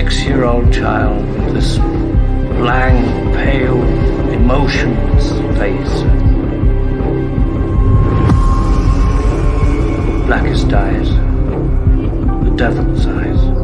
6-year-old child with this blank, pale, emotionless face. Blackest eyes, the devil's eyes.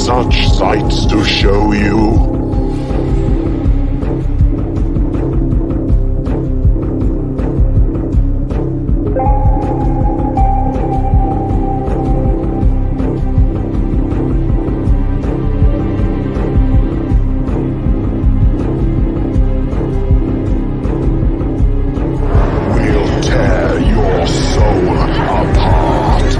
Such sights to show you. We'll tear your soul apart.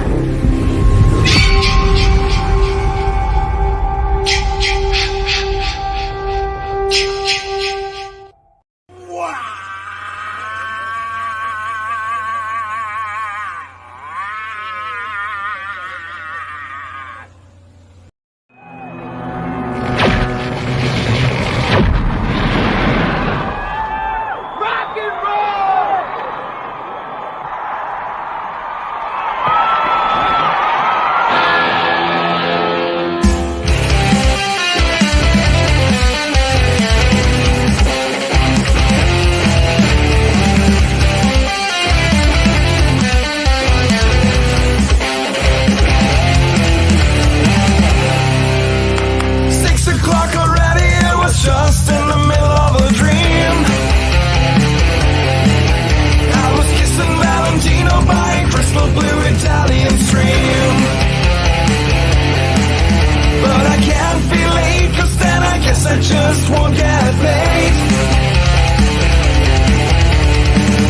Just won't get paid.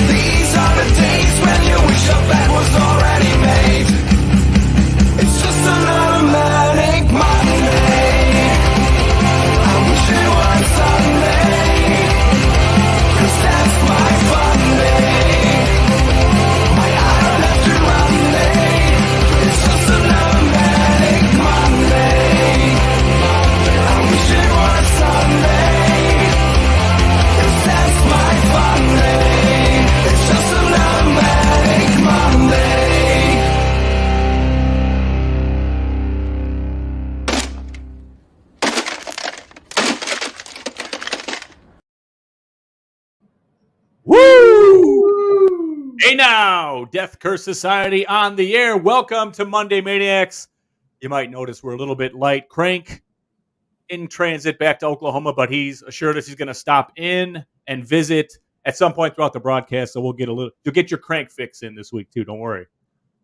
These are the days when you wish your bed was already made. It's just another manic Monday. I wish it was Sunday, 'cause that's my fun day. My I don't have to run day. It's just another manic Monday. I wish it was Sunday, 'cause that's my fun day. It's just another manic Monday. Woo! Hey now, Death Curse Society on the air. Welcome to Monday Maniacs. You might notice we're a little bit light. Crank in transit back to Oklahoma, but he's assured us he's going to stop in and visit at some point throughout the broadcast. So you'll get your crank fix in this week too. Don't worry.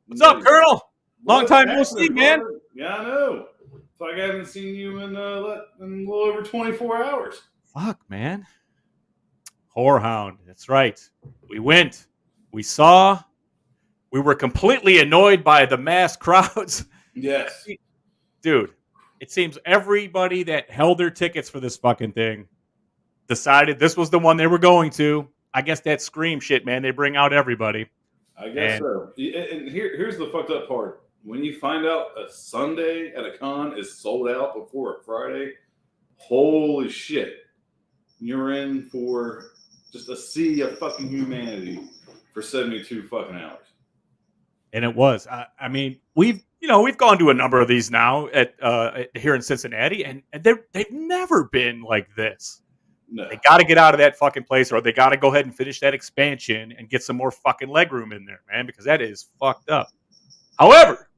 What's up, Colonel? Long time no see, man. Yeah, I know. It's like I haven't seen you in a little over 24 hours. Fuck, man. HorrorHound. That's right. We went. We saw. We were completely annoyed by the mass crowds. Yes. Dude, it seems everybody that held their tickets for this fucking thing decided this was the one they were going to. I guess that Scream shit, man. They bring out everybody. I guess so. And here's the fucked up part. When you find out a Sunday at a con is sold out before a Friday, holy shit. You're in for just a sea of fucking humanity. for 72 fucking hours. And it was. I mean, we've gone to a number of these now at here in Cincinnati, and they've never been like this. No. They got to get out of that fucking place, or they got to go ahead and finish that expansion and get some more fucking leg room in there, man, because that is fucked up. However,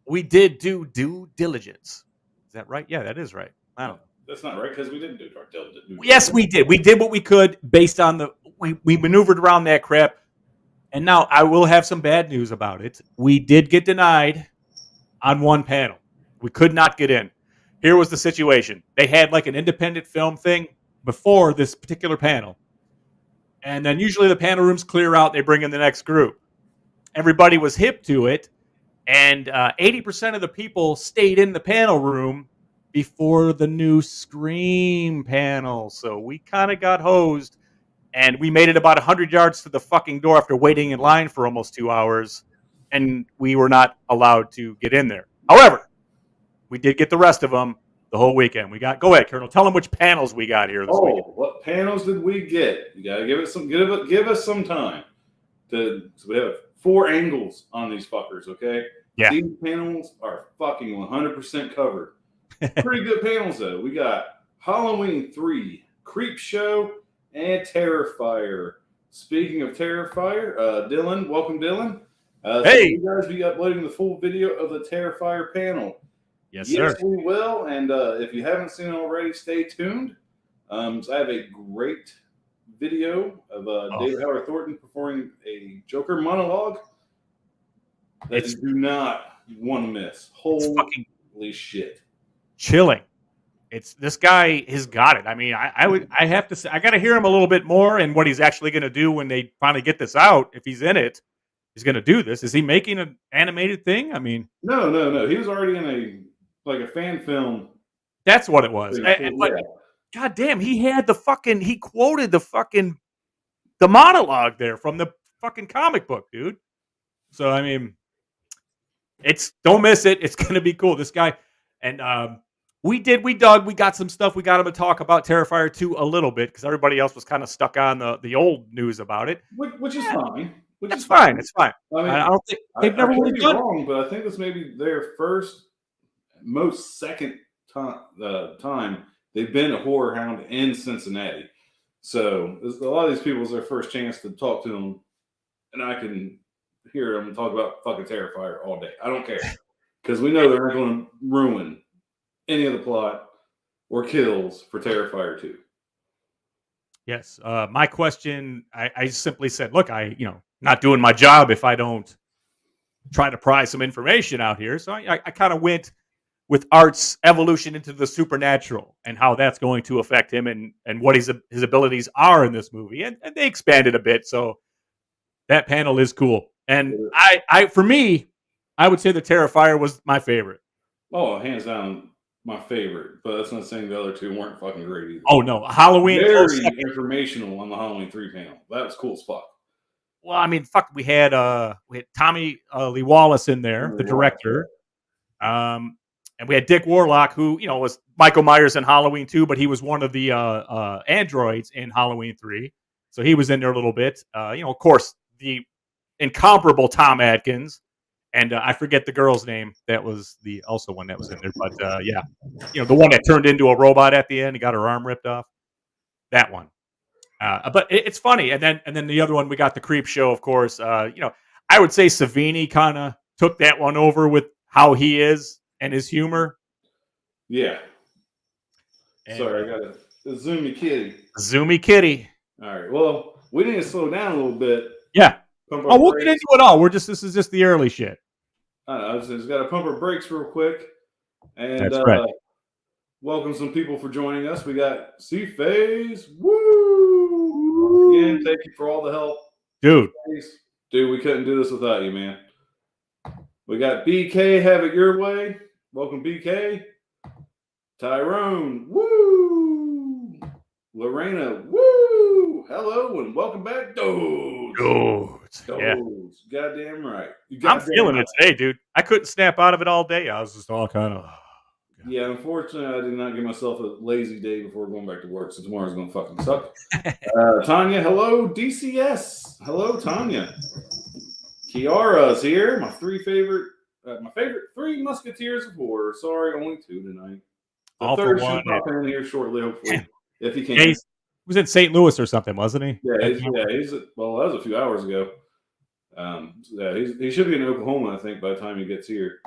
we did do due diligence. Is that right? Yeah, that is right. I don't know. That's not right, because we didn't do our diligence. Yes, we did. We did what we could based on we maneuvered around that crap. And now I will have some bad news about it. We did get denied on one panel. We could not get in. Here was the situation. They had like an independent film thing before this particular panel. And then usually the panel rooms clear out. They bring in the next group. Everybody was hip to it. And 80% of the people stayed in the panel room before the new Scream panel. So we kind of got hosed. And we made it about 100 yards to the fucking door after waiting in line for almost 2 hours. And we were not allowed to get in there. However, we did get the rest of them the whole weekend. Go ahead, Colonel. Tell them which panels we got here this weekend. What panels did we get? You got to give us some time. So we have 4 angles on these fuckers, okay? Yeah. These panels are fucking 100% covered. Pretty good panels, though. We got Halloween 3, Creep Show, and Terrifier. Speaking of Terrifier, Dylan, welcome, Dylan. Hey! So you guys be uploading the full video of the Terrifier panel. Yes, Yes, sir. we will. And if you haven't seen it already, stay tuned. So I have a great video of David Howard Thornton performing a Joker monologue that you do not want to miss. Holy shit. Chilling. It's this guy has got it. I mean, I have to say, I got to hear him a little bit more and what he's actually going to do when they finally get this out. If he's in it, he's going to do this. Is he making an animated thing? I mean, no. He was already in a fan film. That's what it was. But God damn, he quoted the monologue there from the fucking comic book, dude. So I mean, don't miss it. It's going to be cool. This guy and we dug, we got some stuff. We got him to talk about Terrifier 2 a little bit because everybody else was kind of stuck on the old news about it. Which is fine. That's fine. It's fine. I mean, I don't think they've never really done wrong, but I think this may be their second time they've been a horror hound in Cincinnati. So a lot of these people is their first chance to talk to them, and I can hear them talk about fucking Terrifier all day. I don't care because we know they're not going to ruin any of the plot or kills for Terrifier 2. Yes. My question, I simply said, look, not doing my job if I don't try to pry some information out here. So I kind of went with Art's evolution into the supernatural and how that's going to affect him and what his abilities are in this movie. And they expanded a bit. So that panel is cool. And for me, I would say the Terrifier was my favorite. Oh, hands down, my favorite. But that's not saying the other two weren't fucking great either. Oh, no. Halloween. Very informational on the Halloween 3 panel. That was cool as fuck. Well, I mean, we had Tommy Lee Wallace in there, the director. And we had Dick Warlock, who, was Michael Myers in Halloween 2, but he was one of the androids in Halloween 3. So he was in there a little bit. Of course, the incomparable Tom Atkins. And I forget the girl's name. That was the also one that was in there. But yeah, the one that turned into a robot at the end. He got her arm ripped off. That one. But it's funny. And then the other one, we got the Creep Show, of course. I would say Savini kind of took that one over with how he is and his humor. Yeah. Sorry, I got a zoomy kitty. Zoomy kitty. All right. Well, we need to slow down a little bit. Yeah. We'll get into it all. This is just the early shit. I just got to pump our brakes real quick. And that's right. Welcome some people for joining us. We got C-Phase. Woo! Again, thank you for all the help. Dude, we couldn't do this without you, man. We got BK, have it your way. Welcome, BK. Tyrone, woo! Lorena, woo! Hello and welcome back, Dudes. Yeah. Goddamn right. I'm feeling it today, dude. I couldn't snap out of it all day. I was just all kind of Yeah, unfortunately, I did not give myself a lazy day before going back to work, so tomorrow's going to fucking suck. Tanya, hello, DCS. Hello, Tanya. Kiara's here. My favorite three musketeers of horror. Sorry, only two tonight. The All for third one. should pop in here shortly, hopefully, if he can. Yeah, he was in St. Louis or something, wasn't he? Well, that was a few hours ago. He should be in Oklahoma, I think, by the time he gets here.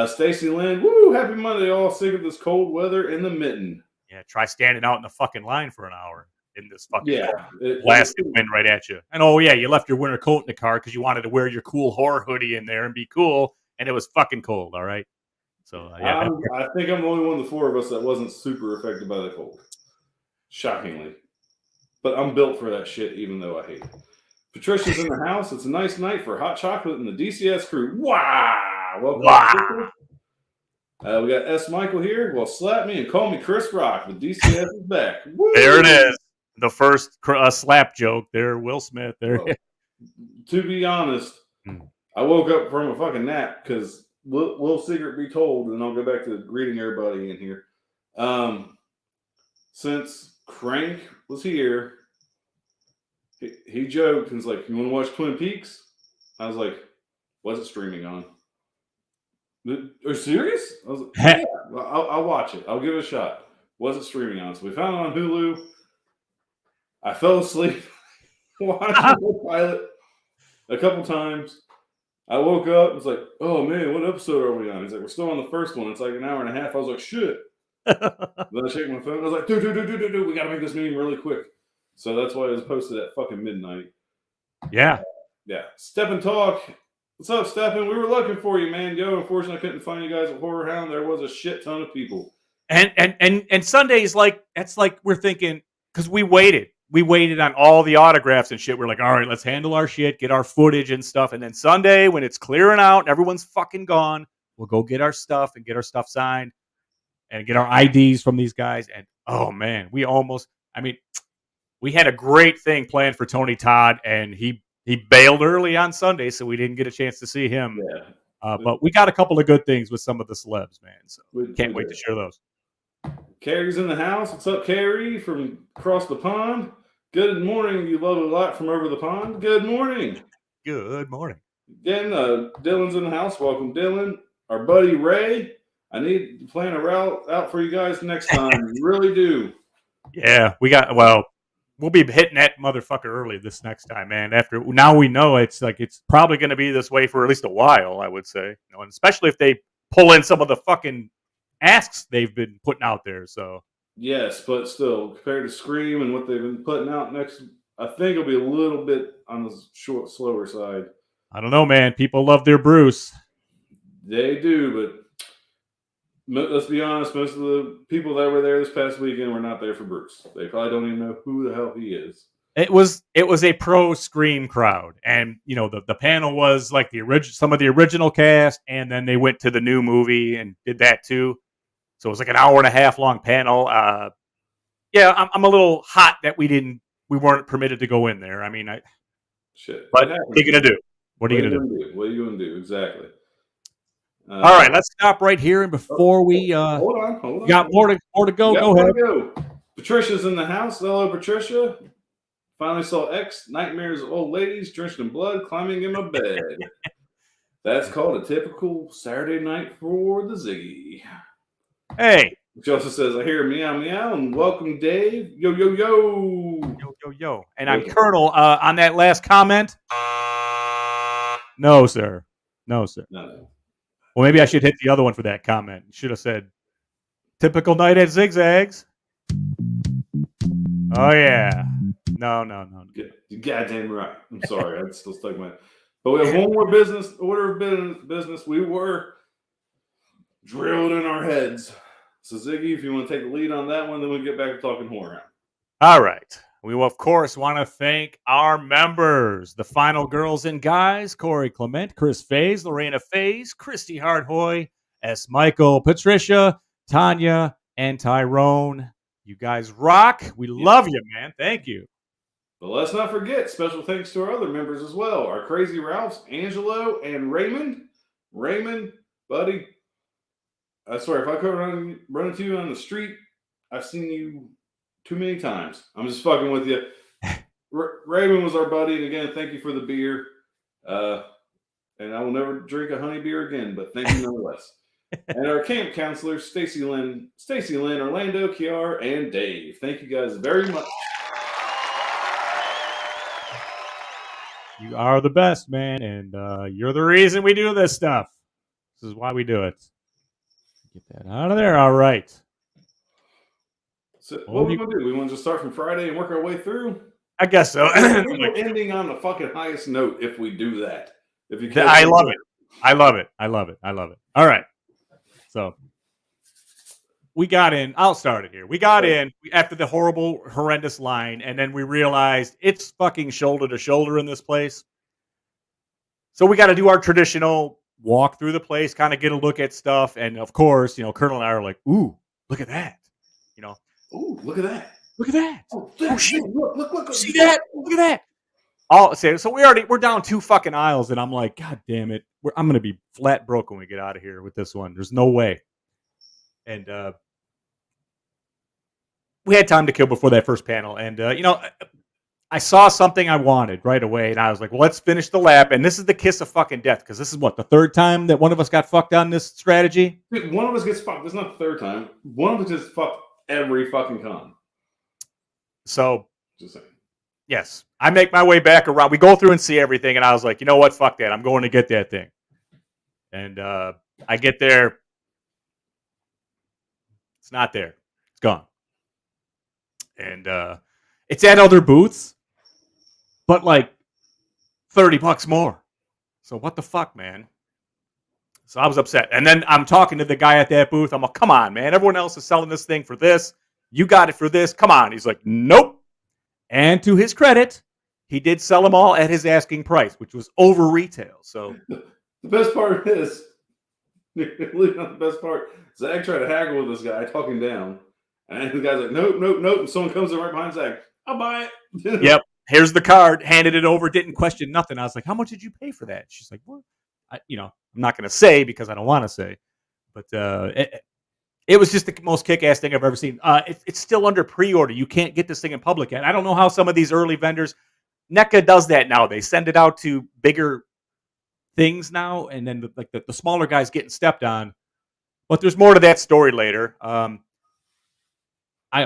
Stacy Lynn, woo! Happy Monday, all. Sick of this cold weather in the mitten. Yeah, try standing out in the fucking line for an hour in this fucking it blasted wind right at you. And you left your winter coat in the car because you wanted to wear your cool horror hoodie in there and be cool, and it was fucking cold. All right. So I think I'm the only one of the four of us that wasn't super affected by the cold. Shockingly, but I'm built for that shit, even though I hate it. Patricia's in the house. It's a nice night for hot chocolate and the DCS crew. Wow! Welcome. Wow. We got S. Michael here. Well, slap me and call me Chris Rock. The DCS is back. Woo! There it is. The first slap joke there, Will Smith. There. Well, to be honest, I woke up from a fucking nap because little secret be told, and I'll go back to greeting everybody in here. Since Crank was here, he joked and was like, "You want to watch Twin Peaks?" I was like, "What's it streaming on?" Are you serious? I was like, "Yeah, I'll watch it. I'll give it a shot." Was it streaming on? So we found it on Hulu. I fell asleep watching the pilot a couple times. I woke up and was like, "Oh man, what episode are we on?" He's like, "We're still on the first one. It's like an hour and a half." I was like, "Shit." Then I checked my phone. I was like, dude, we got to make this meeting really quick. So that's why it was posted at fucking midnight. Yeah. Yeah. Step and Talk. What's up, Steppen? We were looking for you, man. Unfortunately, I couldn't find you guys at HorrorHound. There was a shit ton of people. And Sunday's that's like we're thinking, because we waited. We waited on all the autographs and shit. We're like, all right, let's handle our shit, get our footage and stuff. And then Sunday, when it's clearing out and everyone's fucking gone, we'll go get our stuff and get our stuff signed and get our IDs from these guys. And oh man, we had a great thing planned for Tony Todd, and he bailed early on Sunday, so we didn't get a chance to see him. Yeah. But we got a couple of good things with some of the celebs, man. So can't wait to share those. Carrie's in the house. What's up, Carrie from across the pond? Good morning, you lovely lot from over the pond. Good morning. Good morning. Again, Dylan's in the house. Welcome, Dylan. Our buddy Ray. I need to plan a route out for you guys next time. Really do. Yeah, we'll be hitting that motherfucker early this next time, man. Now we know it's probably going to be this way for at least a while, I would say. And especially if they pull in some of the fucking asks they've been putting out there. So yes, but still, compared to Scream and what they've been putting out next, I think it'll be a little bit on the slower side. I don't know, man. People love their Bruce. They do, but let's be honest, most of the people that were there this past weekend were not there for Bruce. They probably don't even know who the hell he is. It was a pro Scream crowd, and the panel was like some of the original cast, and then they went to the new movie and did that too. So it was like an hour and a half long panel. I'm a little hot that we weren't permitted to go in there. I mean, shit. But what are you gonna do? What are you gonna do? What are you gonna do exactly? All right, let's stop right here, and before we hold on, got more to go. Go ahead. Go. Patricia's in the house. Hello, Patricia. Finally saw X Nightmares of Old Ladies drenched in blood climbing in my bed. That's called a typical Saturday night for the Ziggy. Hey. She also says, I hear meow meow, and welcome Dave. Yo. Yo. And I'm Colonel on that last comment. No, sir. No. Well, maybe I should hit the other one for that comment. Should have said, typical night at Zigzags. Oh, yeah. No. You're goddamn right. I'm sorry. I'm still stuck my... But we have one more order of business. We were drilled in our heads. So, Ziggy, if you want to take the lead on that one, then we'll get back to talking horror. All right. We will, of course, want to thank our members, the final girls and guys, Corey Clement, Chris Faze, Lorena Faze, Christy Hardhoy, S. Michael, Patricia, Tanya, and Tyrone. You guys rock. We love you, man. Thank you. But let's not forget, special thanks to our other members as well. Our Crazy Ralphs, Angelo, and Raymond. Raymond, buddy, I swear, if I come run into you on the street, I've seen you too many times. I'm just fucking with you. Raymond was our buddy, and again, thank you for the beer. And I will never drink a honey beer again, but thank you nonetheless. And our camp counselors, Stacy Lynn, Orlando, Kiara, and Dave. Thank you guys very much. You are the best, man, and you're the reason we do this stuff. This is why we do it. Get that out of there. All right. So what we want to do? We want to just start from Friday and work our way through? I guess so. We're ending on the fucking highest note if we do that. If you I love it. I love it. I love it. I love it. All right. So we got in. I'll start it here. We got in after the horrendous line, and then we realized it's fucking shoulder to shoulder in this place. So we got to do our traditional walk through the place, kind of get a look at stuff. And of course, Colonel and I are like, ooh, look at that. Ooh, look at that. Look at that. Oh shit. Look. See that? Look at that. So we're down 2 fucking aisles, and I'm like, God damn it. I'm going to be flat broke when we get out of here with this one. There's no way. And we had time to kill before that first panel. And, I saw something I wanted right away, and I was like, well, let's finish the lap. And this is the kiss of fucking death, because this is the 3rd time that one of us got fucked on this strategy? Dude, one of us gets fucked. This is not the 3rd time. One of us gets fucked every fucking con. So, just saying. Yes, I make my way back around. We go through and see everything, and I was like, you know what? Fuck that. I'm going to get that thing. And I get there. It's not there. It's gone. And it's at other booths, but like $30 more. So what the fuck, man? So I was upset. And then I'm talking to the guy at that booth. I'm like, come on, man. Everyone else is selling this thing for this. You got it for this. Come on. He's like, nope. And to his credit, he did sell them all at his asking price, which was over retail. So the best part is, the best part, Zach tried to haggle with this guy, talk him down. And the guy's like, nope. And someone comes in right behind Zach. I'll buy it. Yep. Here's the card. Handed it over. Didn't question nothing. I was like, how much did you pay for that? She's like, what? I'm not going to say because I don't want to say. But it was just the most kick-ass thing I've ever seen. It's still under pre-order. You can't get this thing in public yet. I don't know how some of these early vendors, NECA does that now. They send it out to bigger things now, and then the smaller guys getting stepped on. But there's more to that story later.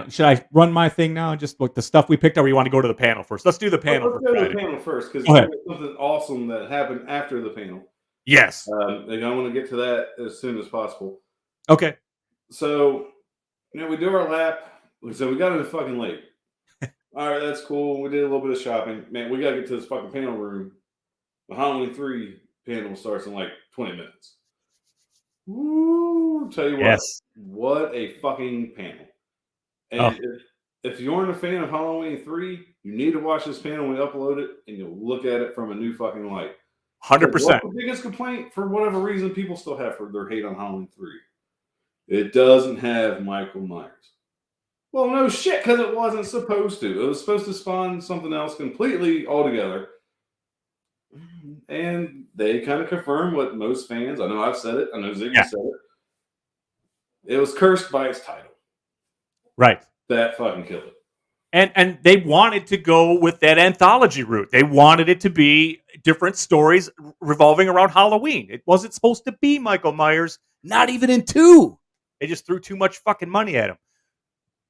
Should I run my thing now and just look the stuff we picked up, or you want to go to the panel first? Let's do the panel. Let's go to the panel first, because there's something awesome that happened after the panel. Yes. I want to get to that as soon as possible. Okay. So, we do our lap. So we got in fucking late. All right, that's cool. We did a little bit of shopping. Man, we got to get to this fucking panel room. The Halloween 3 panel starts in like 20 minutes. Woo! Tell you what. Yes. What a fucking panel. And if you aren't a fan of Halloween 3, you need to watch this panel when we upload it, and you'll look at it from a new fucking light. 100%. What's the biggest complaint, for whatever reason, people still have for their hate on Halloween 3? It doesn't have Michael Myers. Well, no shit, because it wasn't supposed to. It was supposed to spawn something else completely altogether. And they kind of confirm what most fans, I know I've said it, I know Ziggy said it. It was cursed by its title. Right. That fucking killed it. And they wanted to go with that anthology route. They wanted it to be different stories revolving around Halloween. It wasn't supposed to be Michael Myers, not even in 2. They just threw too much fucking money at him.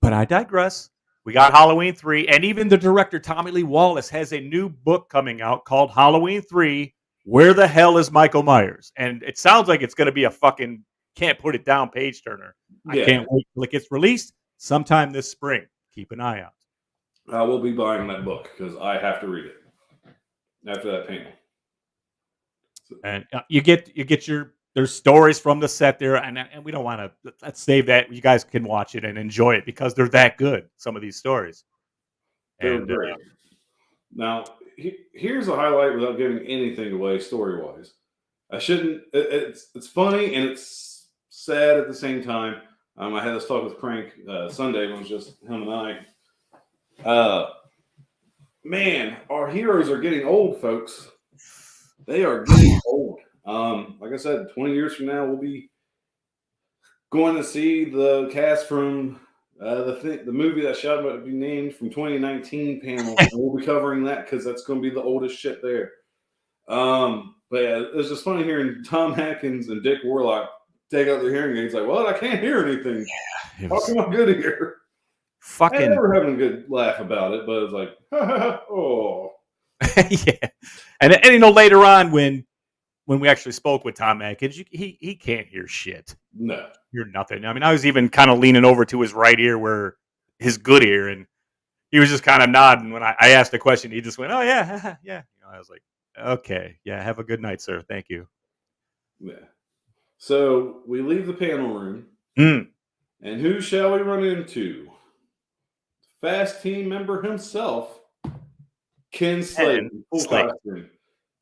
But I digress. We got Halloween 3, and even the director, Tommy Lee Wallace, has a new book coming out called Halloween 3, Where the Hell is Michael Myers? And it sounds like it's going to be a fucking can't put it down page turner. Yeah. I can't wait till it gets released sometime this spring. Keep an eye out. I will be buying that book because I have to read it after that panel. And you get your there's stories from the set there, and we don't want to. Let's save that. You guys can watch it and enjoy it because they're that good. Some of these stories. They're great. Now, here's a highlight without giving anything away story wise. I shouldn't. It's funny and it's sad at the same time. I had this talk with Crank Sunday when it was just him and I. Man, our heroes are getting old, folks. They are getting old. Like I said, 20 years from now, we'll be going to see the cast from the movie that shall not be named from 2019 panel. And we'll be covering that because that's going to be the oldest shit there. But yeah, it's just funny hearing Tom Atkins and Dick Warlock take out their hearing aids. Like, well, I can't hear anything. It How was come I'm good here? I fucking never having a good laugh about it, but it's like, oh. yeah. And you know, later on when we actually spoke with Tom Atkins, he can't hear shit. No. Hear nothing. I mean, I was even kind of leaning over to his right ear where his good ear, and he was just kind of nodding when I asked the question. He just went, "Oh yeah, yeah." You know, I was like, "Okay, yeah, have a good night, sir. Thank you." Yeah. So we leave the panel room, Mm. and who shall we run into? Fast team member himself, Ken Slade, in full Slade. costume.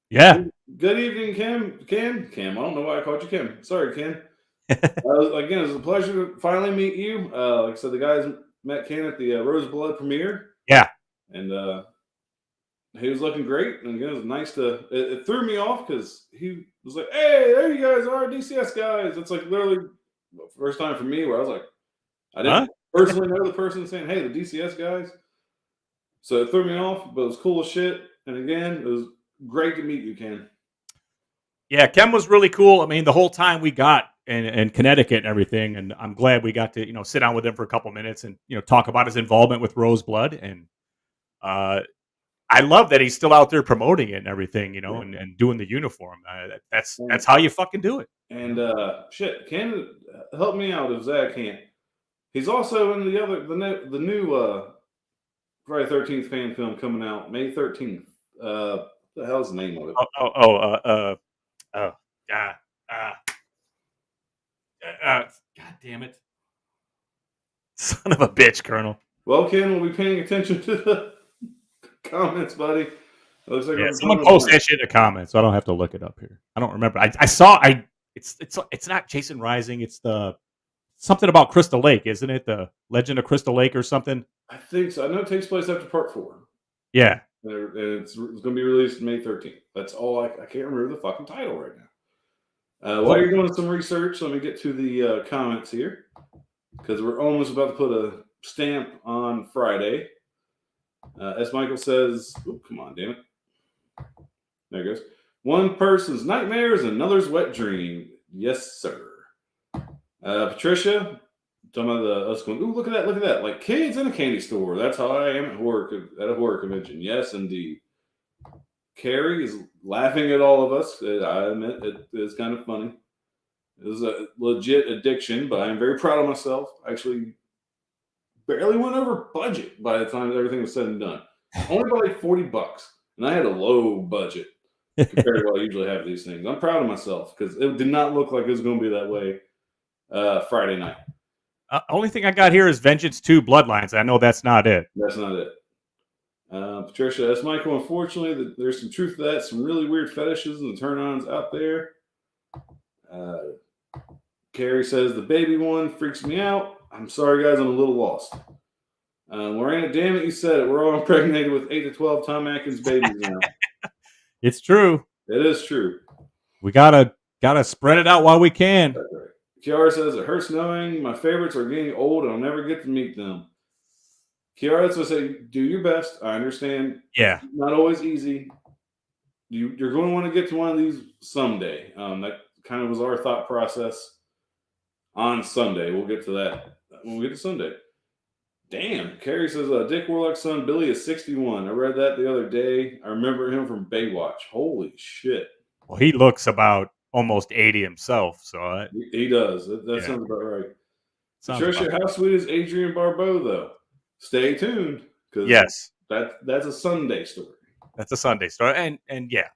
Yeah. Good evening, Ken. Cam. I don't know why I called you Kim. Sorry, Ken. Again, it was a pleasure to finally meet you. Like I said, the guys met Ken at the Roseblood premiere. Yeah. And he was looking great. And again, it was nice to. It threw me off because he was like, "Hey, there you guys are, DCS guys." It's like literally the first time for me where I was like, I didn't personally know the person saying, "Hey, the DCS guys." So it threw me off, but it was cool as shit. And again, it was great to meet you, Ken. Yeah, Ken was really cool. I mean, the whole time we got in Connecticut and everything, and I'm glad we got to sit down with him for a couple minutes and talk about his involvement with Roseblood. And I love that he's still out there promoting it and everything, and doing the uniform. That's how you fucking do it. And shit, Ken help me out if Zach can't. He's also in the new Friday 13th fan film coming out May 13th. The hell's the name of it? God damn it. Son of a bitch, Colonel. Well, Ken, we'll be paying attention to the comments, buddy. It looks like Someone post that shit in the comments, so I don't have to look it up here. I don't remember. It's not Jason Rising. It's something about Crystal Lake, isn't it? The Legend of Crystal Lake or something. I think so. I know it takes place after Part 4. Yeah, and it's going to be released May 13th. That's all. I can't remember the fucking title right now. While you're doing some research, let me get to the comments here because we're almost about to put a stamp on Friday. As Michael says, oh, come on, damn it. There it goes. One person's nightmares, another's wet dream. Yes, sir. Patricia, talking about us going, ooh, look at that. Like kids in a candy store. That's how I am at a horror convention. Yes, indeed. Carrie is laughing at all of us. I admit it is kind of funny. It was a legit addiction, but I am very proud of myself. I actually barely went over budget by the time everything was said and done. Only by like $40. And I had a low budget compared to what I usually have these things. I'm proud of myself because it did not look like it was going to be that way Friday night. Only thing I got here is Vengeance 2 Bloodlines. I know that's not it. That's not it. Patricia, that's Michael. Unfortunately, there's some truth to that. Some really weird fetishes and turn-ons out there. Carrie says, the baby one freaks me out. I'm sorry, guys. I'm a little lost. Lorena, damn it, you said it. We're all impregnated with 8 to 12 Tom Atkins babies now. It's true. It is true. We gotta spread it out while we can. That's right. Kiara says, it hurts knowing my favorites are getting old and I'll never get to meet them. Kiara, that's what I say, do your best. I understand. Yeah. It's not always easy. You're going to want to get to one of these someday. That kind of was our thought process on Sunday. We'll get to that when we get to Sunday. Damn. Carrie says, Dick Warlock's son, Billy, is 61. I read that the other day. I remember him from Baywatch. Holy shit. Well, he looks about almost 80 himself. So He does. That sounds about right. Patricia, how sweet is Adrienne Barbeau, though? Stay tuned. Yes. That's a Sunday story. That's a Sunday story. And yeah.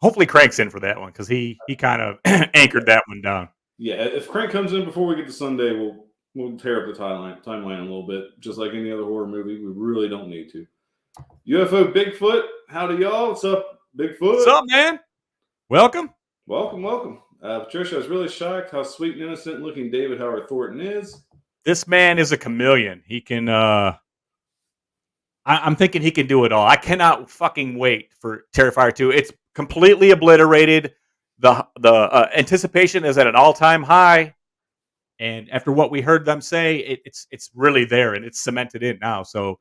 Hopefully Crank's in for that one because he kind of anchored that one down. Yeah, if Crank comes in before we get to Sunday, we'll tear up the timeline a little bit, just like any other horror movie. We really don't need to. UFO Bigfoot, howdy y'all. What's up, Bigfoot? What's up, man? Welcome. Welcome. Patricia, I was really shocked how sweet and innocent looking David Howard Thornton is. This man is a chameleon. He can I'm thinking he can do it all. I cannot fucking wait for Terrifier 2. It's completely obliterated. The anticipation is at an all-time high. And after what we heard them say, it's really there and it's cemented in now. So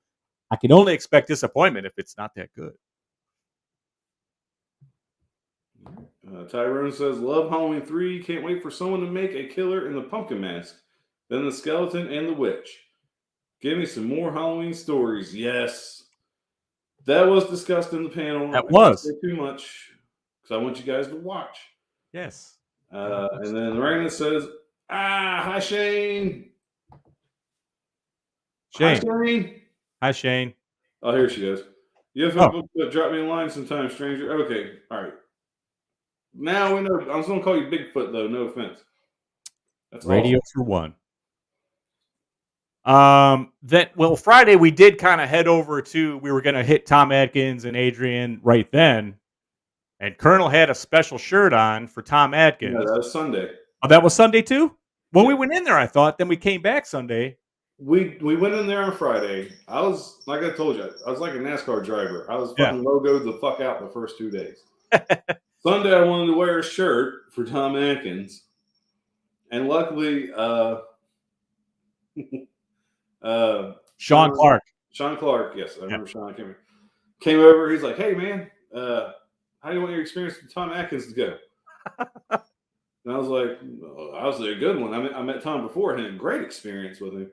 I can only expect disappointment if it's not that good. Tyrone says, "Love Halloween 3. Can't wait for someone to make a killer in the pumpkin mask, then the skeleton and the witch. Give me some more Halloween stories." Yes, that was discussed in the panel. That I was. can't say too much because I want you guys to watch. Yes. And then Raymond says, hi Shane. Shane. Hi Shane. Hi, Shane. Oh, here she goes. You have a book, drop me a line sometime, stranger. Okay, all right. Now we know. I was going to call you Bigfoot, though. No offense. That's Radio awesome. for one. Friday we did kind of head over to. We were going to hit Tom Atkins and Adrian right then, and Colonel had a special shirt on for Tom Atkins. Yeah, that was Sunday. Oh, that was Sunday too. When we went in there, I thought. Then we came back Sunday. We went in there on Friday. I was, like I told you, I was like a NASCAR driver. I was fucking logoed the fuck out the first 2 days. Sunday, I wanted to wear a shirt for Tom Atkins. And luckily, Sean Clark. Sean Clark, yes, I remember Sean came over. He's like, "Hey, man, how do you want your experience with Tom Atkins to go?" And I was like, "Obviously a good one. I met Tom beforehand. Great experience with him."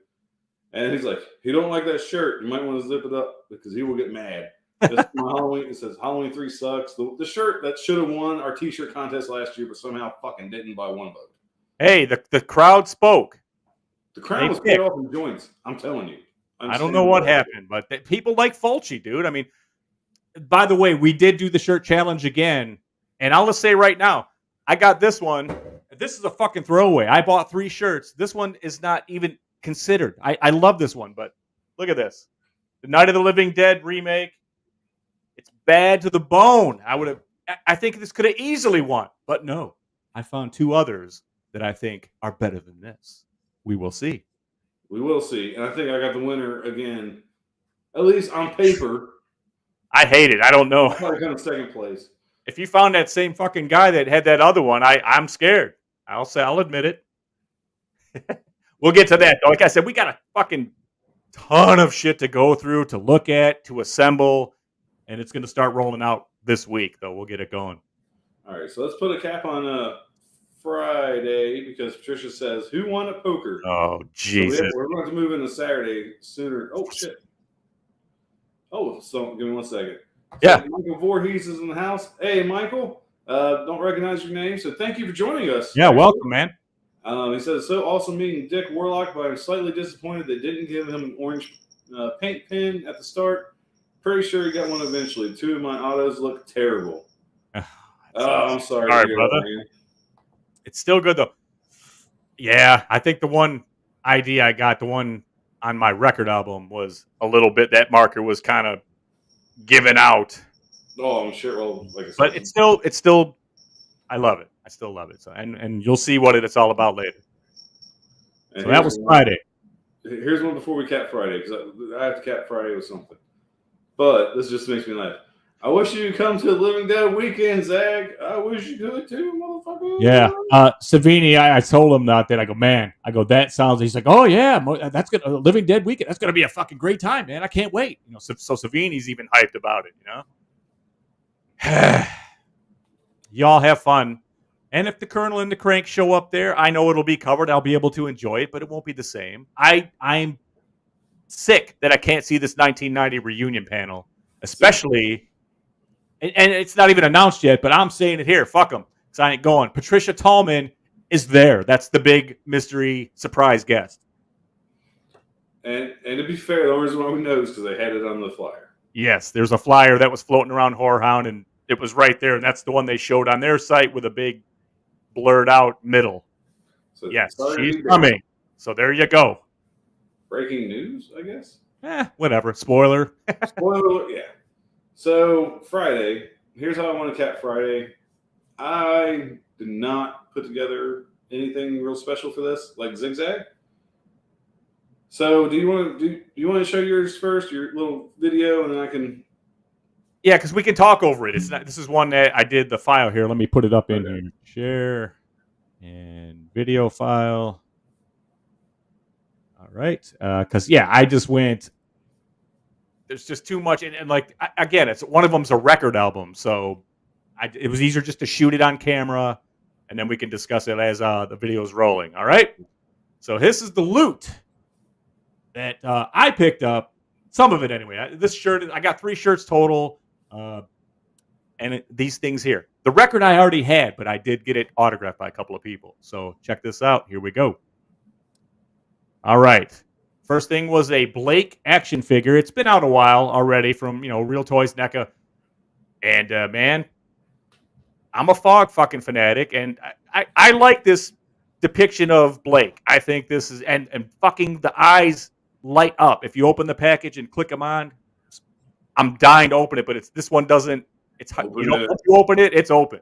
And he's like, "If you don't like that shirt, you might want to zip it up because he will get mad." This my Halloween. It says Halloween 3 sucks. The shirt that should have won our T-shirt contest last year, but somehow fucking didn't by one vote. Hey, the crowd spoke. The crowd was cut off in joints. I'm telling you. I don't know what happened, but people like Fulci, dude. I mean, by the way, we did do the shirt challenge again, and I'll just say right now, I got this one. This is a fucking throwaway. I bought 3 shirts. This one is not even considered. I love this one, but look at this. The Night of the Living Dead remake. It's bad to the bone. I think this could have easily won, but no. I found 2 others that I think are better than this. We will see. We will see. And I think I got the winner again, at least on paper. I hate it. I don't know. Probably come in second place. If you found that same fucking guy that had that other one, I'm scared. I'll admit it. We'll get to that. Like I said, we got a fucking ton of shit to go through, to look at, to assemble, and it's going to start rolling out this week, though. We'll get it going. All right, so let's put a cap on Friday because Patricia says, "Who won at poker?" Oh, Jesus. So we're going to move into Saturday sooner. Oh, shit. Oh, so give me 1 second. Yeah. So Michael Voorhees is in the house. Hey, Michael. Don't recognize your name, so thank you for joining us. Yeah, welcome, man. He says, "So awesome meeting Dick Warlock, but I'm slightly disappointed they didn't give him an orange paint pen at the start. Pretty sure he got one eventually. 2 of my autos look terrible." I'm sorry. Sorry, brother. Man. It's still good, though. Yeah, I think the one ID I got, the one on my record album, was a little bit, that marker was kind of given out. Oh, I'm sure. Well, like I said, but it's still, I love it. I still love it. So, and you'll see what it's all about later. So that was Friday. Here's one before we cap Friday, because I have to cap Friday with something. But this just makes me laugh. "I wish you could come to the Living Dead weekend, Zach. I wish you could too, motherfucker." Yeah. Savini, I told him that. I go, man. I go, that sounds. He's like, oh yeah, that's good. Living Dead weekend. That's gonna be a fucking great time, man. I can't wait. You know. So Savini's even hyped about it. You know. Y'all have fun. And if the Colonel and the Crank show up there, I know it'll be covered. I'll be able to enjoy it, but it won't be the same. I'm sick that I can't see this 1990 reunion panel, especially. And it's not even announced yet, but I'm saying it here. Fuck them, because I ain't going. Patricia Tallman is there. That's the big mystery surprise guest. And to be fair, the only reason why we know is because they had it on the flyer. Yes, there's a flyer that was floating around HorrorHound, and it was right there, and that's the one they showed on their site with a big blurred out middle. So yes, she's coming. So there you go. Breaking news, I guess. Whatever. Spoiler. Spoiler, yeah. So Friday, here's how I want to cap Friday. I did not put together anything real special for this, like Zigzag. So do you want to show yours first, your little video, and then I can? Yeah, because we can talk over it. It's not. This is one that I did the file here. Let me put it up in here. Share and video file. right. Because I just went. There's just too much, and again, it's one of them's a record album, so it was easier just to shoot it on camera, and then we can discuss it as the video's rolling. All right. So this is the loot that I picked up. Some of it anyway. This shirt, I got 3 shirts total, and these things here. The record I already had, but I did get it autographed by a couple of people. So check this out. Here we go. All right. First thing was a Blake action figure. It's been out a while already from, Real Toys, NECA. And, man, I'm a Fog fucking fanatic, and I like this depiction of Blake. I think this is, and fucking the eyes light up. If you open the package and click them on, I'm dying to open it, but this one doesn't. If you open it, it's open.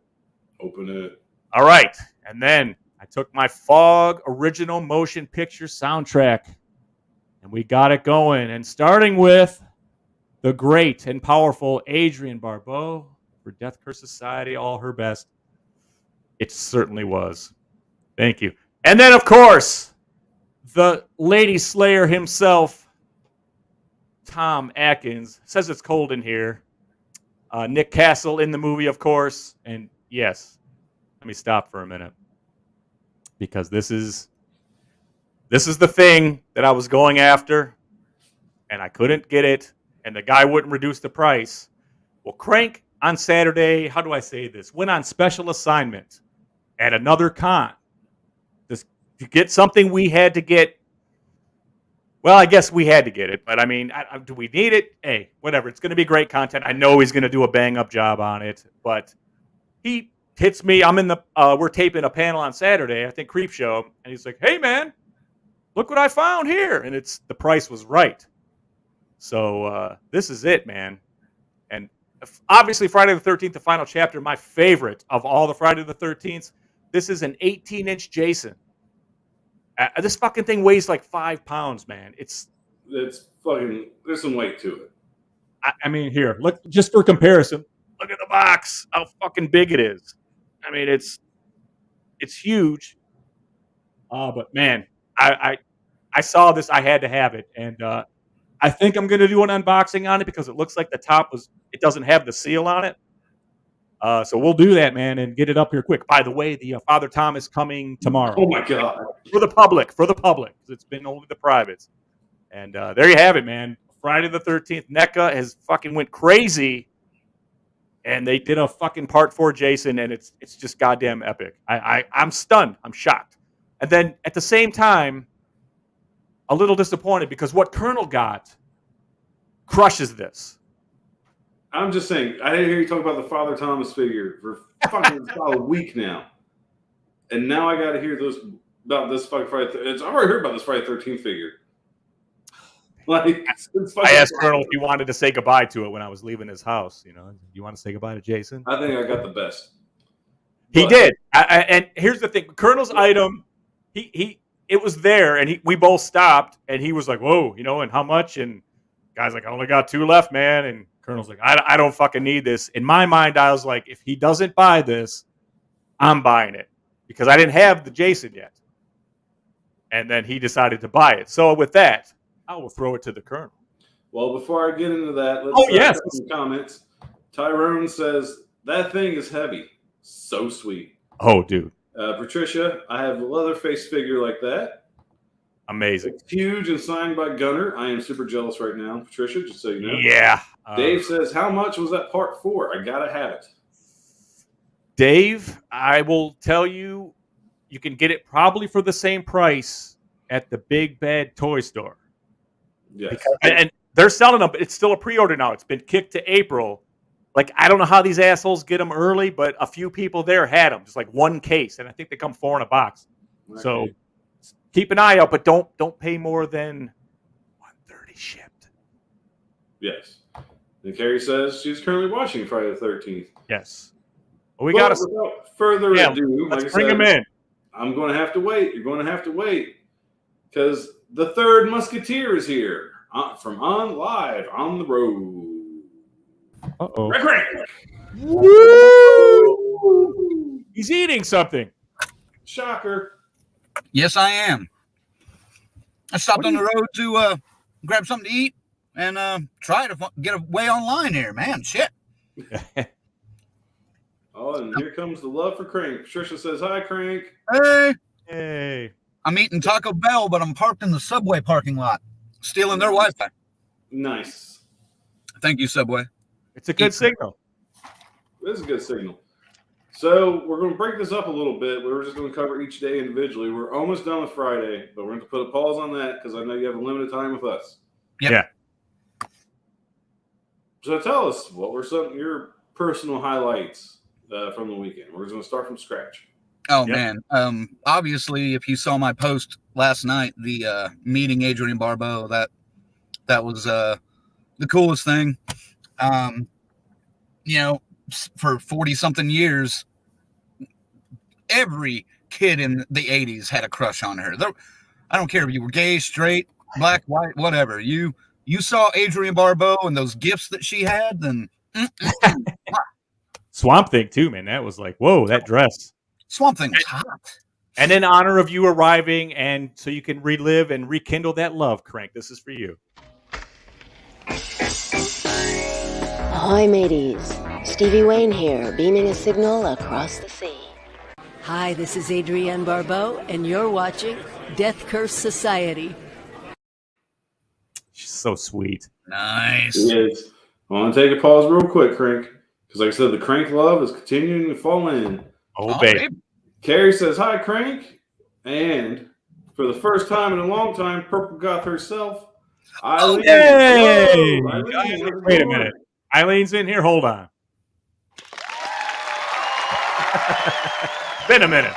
Open it. All right. And then I took my Fog original motion picture soundtrack, and we got it going. And starting with the great and powerful Adrienne Barbeau for Death Curse Society, all her best. It certainly was. Thank you. And then, of course, the Lady Slayer himself, Tom Atkins. Says it's cold in here. Nick Castle in the movie, of course. And yes, let me stop for a minute, because this is the thing that I was going after, and I couldn't get it, and the guy wouldn't reduce the price. Well, Crank on Saturday, how do I say this, went on special assignment at another con to get something we had to get. Well, I guess we had to get it, but I mean, do we need it? Hey, whatever. It's going to be great content. I know he's going to do a bang-up job on it, but he hits me. I'm in the. We're taping a panel on Saturday, I think Creep Show, and he's like, "Hey, man, look what I found here," and the price was right. So this is it, man. And obviously, Friday the 13th, the final chapter, my favorite of all the Friday the 13th. This is an 18-inch Jason. This fucking thing weighs like 5 pounds, man. It's fucking. There's some weight to it. I mean, here, look, just for comparison, look at the box. How fucking big it is. I mean, it's huge. But man, I saw this. I had to have it, and I think I'm gonna do an unboxing on it because it looks like the top it doesn't have the seal on it. So we'll do that, man, and get it up here quick. By the way, the Father Tom is coming tomorrow. Oh my god! For the public. It's been only the privates. And there you have it, man. Friday the 13th. NECA has fucking went crazy, and they did a fucking part 4 Jason, and it's just goddamn epic. I'm stunned. I'm shocked. And then at the same time, a little disappointed because what Colonel got crushes this. I'm just saying, I didn't hear you talk about the Father Thomas figure for fucking about a week now. And now I got to hear about this fucking Friday. I've already heard about this Friday 13th figure. Like, I asked Colonel if he wanted to say goodbye to it when I was leaving his house. You want to say goodbye to Jason? I think I got the best. He did. And here's the thing. Colonel's item, it was there, and we both stopped, and he was like, whoa, and how much? And guy's like, I only got 2 left, man. And Colonel's like, I don't fucking need this. In my mind, I was like, if he doesn't buy this, I'm buying it. Because I didn't have the Jason yet. And then he decided to buy it. So with that, I will throw it to the Colonel. Well, before I get into that, let's yes. Some comments. Tyrone says, that thing is heavy. So sweet. Oh, dude. Patricia, I have a Leatherface figure like that. Amazing. It's huge and signed by Gunner. I am super jealous right now, Patricia, just so you know. Yeah. Dave says, how much was that part 4? I got to have it. Dave, I will tell you, you can get it probably for the same price at the Big Bad Toy Store. Yes. And they're selling them, but it's still a pre-order now. It's been kicked to April. Like, I don't know how these assholes get them early, but a few people there had them. Just like one case, and I think they come 4 in a box. Okay. So keep an eye out, but don't pay more than $130 shipped. Yes. And Carrie says she's currently watching Friday the 13th. Yes. Well, without further ado, let's bring him in. I'm going to have to wait. You're going to have to wait because the third Musketeer is here from On Live on the Road. Uh-oh. Rick. Woo! He's eating something. Shocker. Yes, I am. I stopped on the road to grab something to eat and try to get away online here, man. Shit. Oh, and here comes the love for Crank. Trisha says, hi, Crank. Hey. I'm eating Taco Bell, but I'm parked in the Subway parking lot, stealing their Wi-Fi. Nice. Thank you, Subway. It's a good signal. This is a good signal. So we're going to break this up a little bit. We're just going to cover each day individually. We're almost done with Friday, but we're going to put a pause on that because I know you have a limited time with us. Yep. Yeah. So tell us, what were some of your personal highlights from the weekend? We're just going to start from scratch. Oh, man. Obviously, if you saw my post last night, the meeting Adrienne Barbeau, that was the coolest thing. For 40-something years, every kid in the 80s had a crush on her. I don't care if you were gay, straight, black, white, whatever. You saw Adrienne Barbeau and those gifts that she had, then Swamp Thing too, man. That was like, whoa, that dress. Swamp Thing was hot. And in honor of you arriving, and so you can relive and rekindle that love, Crank, this is for you. Ahoy, mateys. Stevie Wayne here, beaming a signal across the sea. Hi, this is Adrienne Barbeau, and you're watching Death Curse Society. She's so sweet. Nice. It is. I want to take a pause real quick, Crank, because like I said, the Crank love is continuing to fall in. Oh, baby. Carrie says, hi, Crank. And for the first time in a long time, Purple Goth herself, Eileen. Yay! Eileen, Wait a minute. Eileen's in here. Hold on. Been a minute.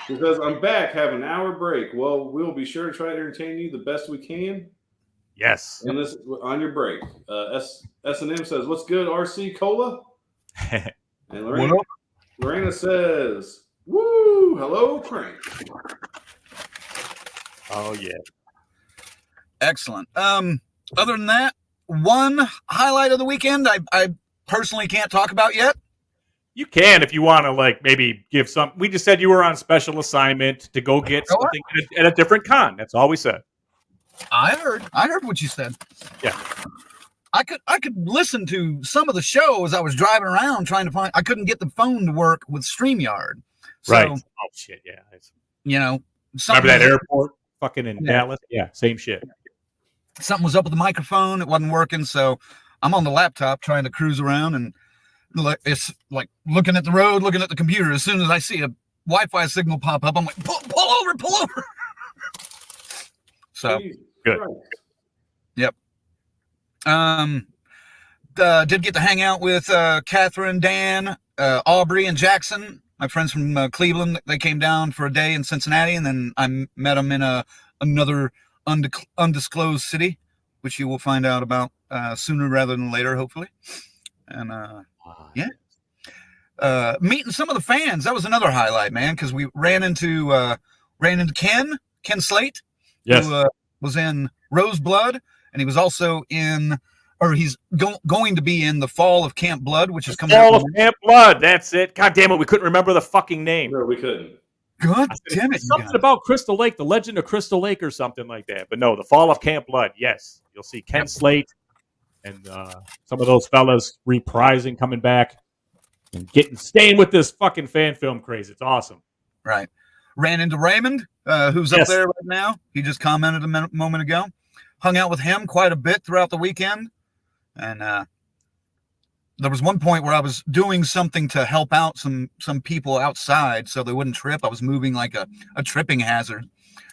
She says, I'm back. Have an hour break. Well, we'll be sure to try to entertain you the best we can. Yes. And this on your break. S&M says, what's good, RC Cola? And Lorena says, woo, hello, Crank. Oh, yeah. Excellent. Other than that, one highlight of the weekend I personally can't talk about yet. You can if you want to, like, maybe give some. We just said you were on special assignment to go get something at a different con. That's all we said. I heard what you said. Yeah. I could listen to some of the show as I was driving around trying to find. I couldn't get the phone to work with StreamYard. So, right. Oh shit. Yeah. Remember that airport fucking in Dallas? Yeah. Same shit. Something was up with the microphone. It wasn't working. So I'm on the laptop trying to cruise around, and it's like looking at the road, looking at the computer. As soon as I see a Wi-Fi signal pop up, I'm like, pull over. So good. Yep. Did get to hang out with Catherine, Dan, Aubrey, and Jackson, my friends from Cleveland. They came down for a day in Cincinnati, and then I met them in another undisclosed city, which you will find out about sooner rather than later, hopefully. And meeting some of the fans, that was another highlight, man, because we ran into Ken Slate. Yes. Who was in Roseblood, and he was also in, or he's going to be in the Fall of Camp Blood, which is coming Fall of Camp Blood. That's it. God damn it. We couldn't remember the fucking name. No, we couldn't. God damn it. Something about Crystal Lake, the Legend of Crystal Lake or something like that. But no, the Fall of Camp Blood. Yes. You'll see Ken Slate and some of those fellas reprising, coming back and staying with this fucking fan film craze. It's awesome. Right. Ran into Raymond, who's up there right now. He just commented a moment ago. Hung out with him quite a bit throughout the weekend. And there was one point where I was doing something to help out some people outside so they wouldn't trip. I was moving like a tripping hazard.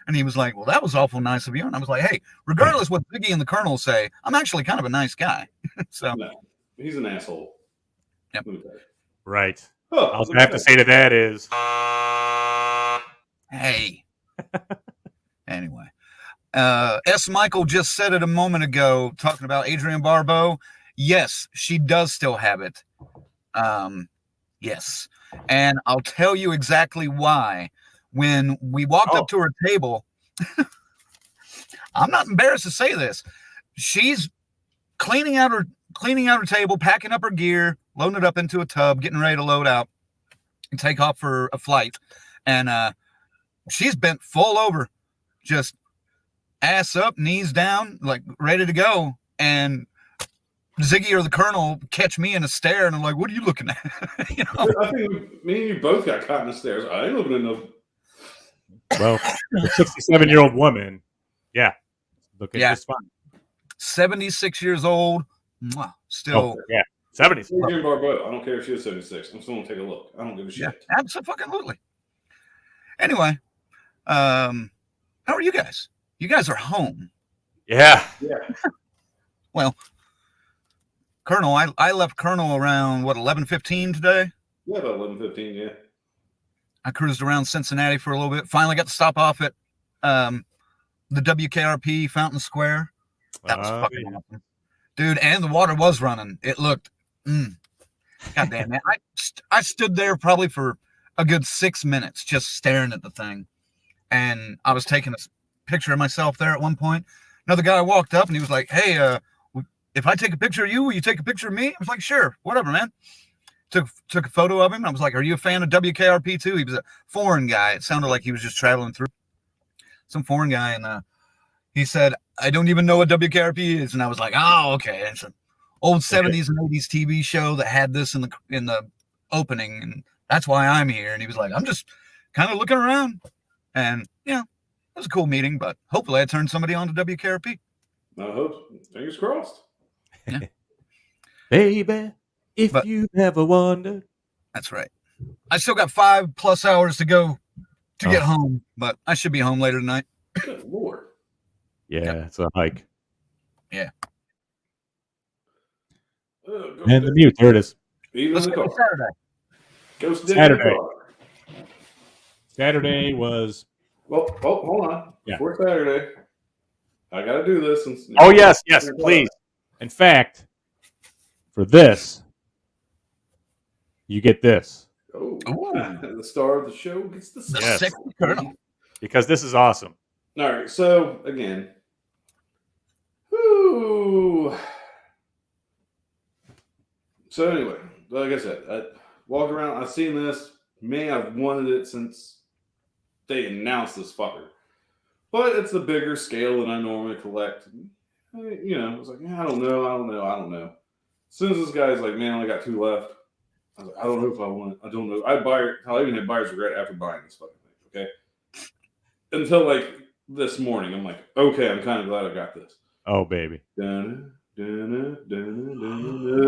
And he was like, well, that was awful nice of you. And I was like, hey, regardless what Ziggy and the Colonel say, I'm actually kind of a nice guy. So no, he's an asshole. Yep. Right. Oh, all I have to say to that is, hey. Anyway. S. Michael just said it a moment ago, talking about Adrienne Barbeau. Yes, she does still have it. Yes. And I'll tell you exactly why. When we walked up to her table, I'm not embarrassed to say this. She's cleaning out her table, packing up her gear, loading it up into a tub, getting ready to load out and take off for a flight. And she's bent full over, just ass up, knees down, like ready to go. And Ziggy or the Colonel catch me in a stare, and I'm like, "What are you looking at?" You know? I think me and you both got caught in the stairs. I ain't looking at no. Well, the 67-year-old woman, yeah, looking just fine. 76 years old, still. Oh, yeah, 70s. Adrienne Barbeau. I don't care if she was 76. I'm still gonna take a look. I don't give a shit. Yeah, absolutely. Anyway, how are you guys? You guys are home. Yeah. Well, Colonel, I left Colonel around 11:15 today. Yeah, about 11:15. Yeah. I cruised around Cincinnati for a little bit. Finally got to stop off at the WKRP Fountain Square. That was fucking awesome, dude. And the water was running. It looked. God damn it! I stood there probably for a good 6 minutes just staring at the thing, and I was taking a picture of myself there at one point. Another guy walked up and he was like, "Hey, if I take a picture of you, will you take a picture of me?" I was like, "Sure, whatever, man." Took a photo of him. I was like, "Are you a fan of WKRP too?" He was a foreign guy. It sounded like he was just traveling through. Some foreign guy, and he said, "I don't even know what WKRP is." And I was like, "Oh, okay." It's an old 70s and 80s TV show that had this in the opening, and that's why I'm here. And he was like, "I'm just kind of looking around." And yeah, it was a cool meeting, but hopefully I turned somebody on to WKRP. I hope. Fingers crossed. Yeah. Baby, if you ever wondered. That's right. I still got 5+ hours to go to get home, but I should be home later tonight. Good Lord. Yeah, it's a hike. Yeah. And the mute, there it is. Even Let's in the go car. Saturday. Go stick Saturday. in the car. Saturday was. Well, hold on. Yeah. Before Saturday, I got to do this. Oh, yes, please. In fact, for this, you get this. Oh, the star of the show gets the Yes. Sexy Colonel. Because this is awesome. All right. So, again. Whoo. So, anyway, like I said, I walked around. I've seen this. Man, I've wanted it since they announced this fucker. But it's a bigger scale than I normally collect. You know, I was like, I don't know. As soon as this guy's like, man, I only got 2 left. I was like, I don't know if I want it. I don't know. I even had buyer's regret after buying this fucking thing. Okay. Until like this morning, I'm like, okay, I'm kind of glad I got this. Oh, baby. This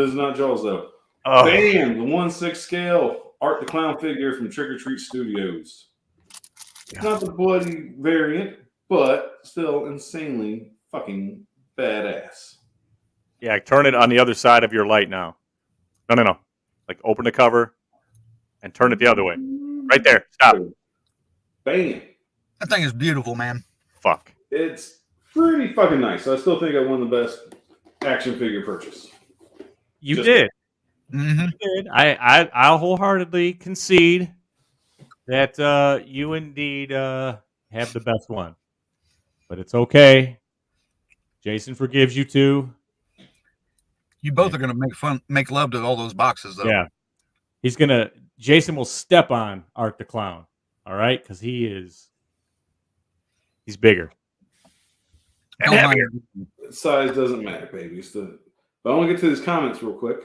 is not Jaws though. Oh. Bam! The 1/6 scale Art the Clown figure from Trick or Treat Studios. It's not the bloody variant, but still insanely fucking badass. Yeah, turn it on the other side of your light now. No. Like open the cover and turn it the other way. Right there. Stop. Bam! That thing is beautiful, man. Fuck. It's pretty fucking nice. I still think I won the best action figure purchase. You did. Mm-hmm. You did. I'll wholeheartedly concede that you indeed have the best one. But it's okay. Jason forgives you too. You both are going to make love to all those boxes, though. Yeah. Jason will step on Art the Clown. All right? Because he's bigger. And heavier. Size doesn't matter, baby. But I want to get to these comments real quick.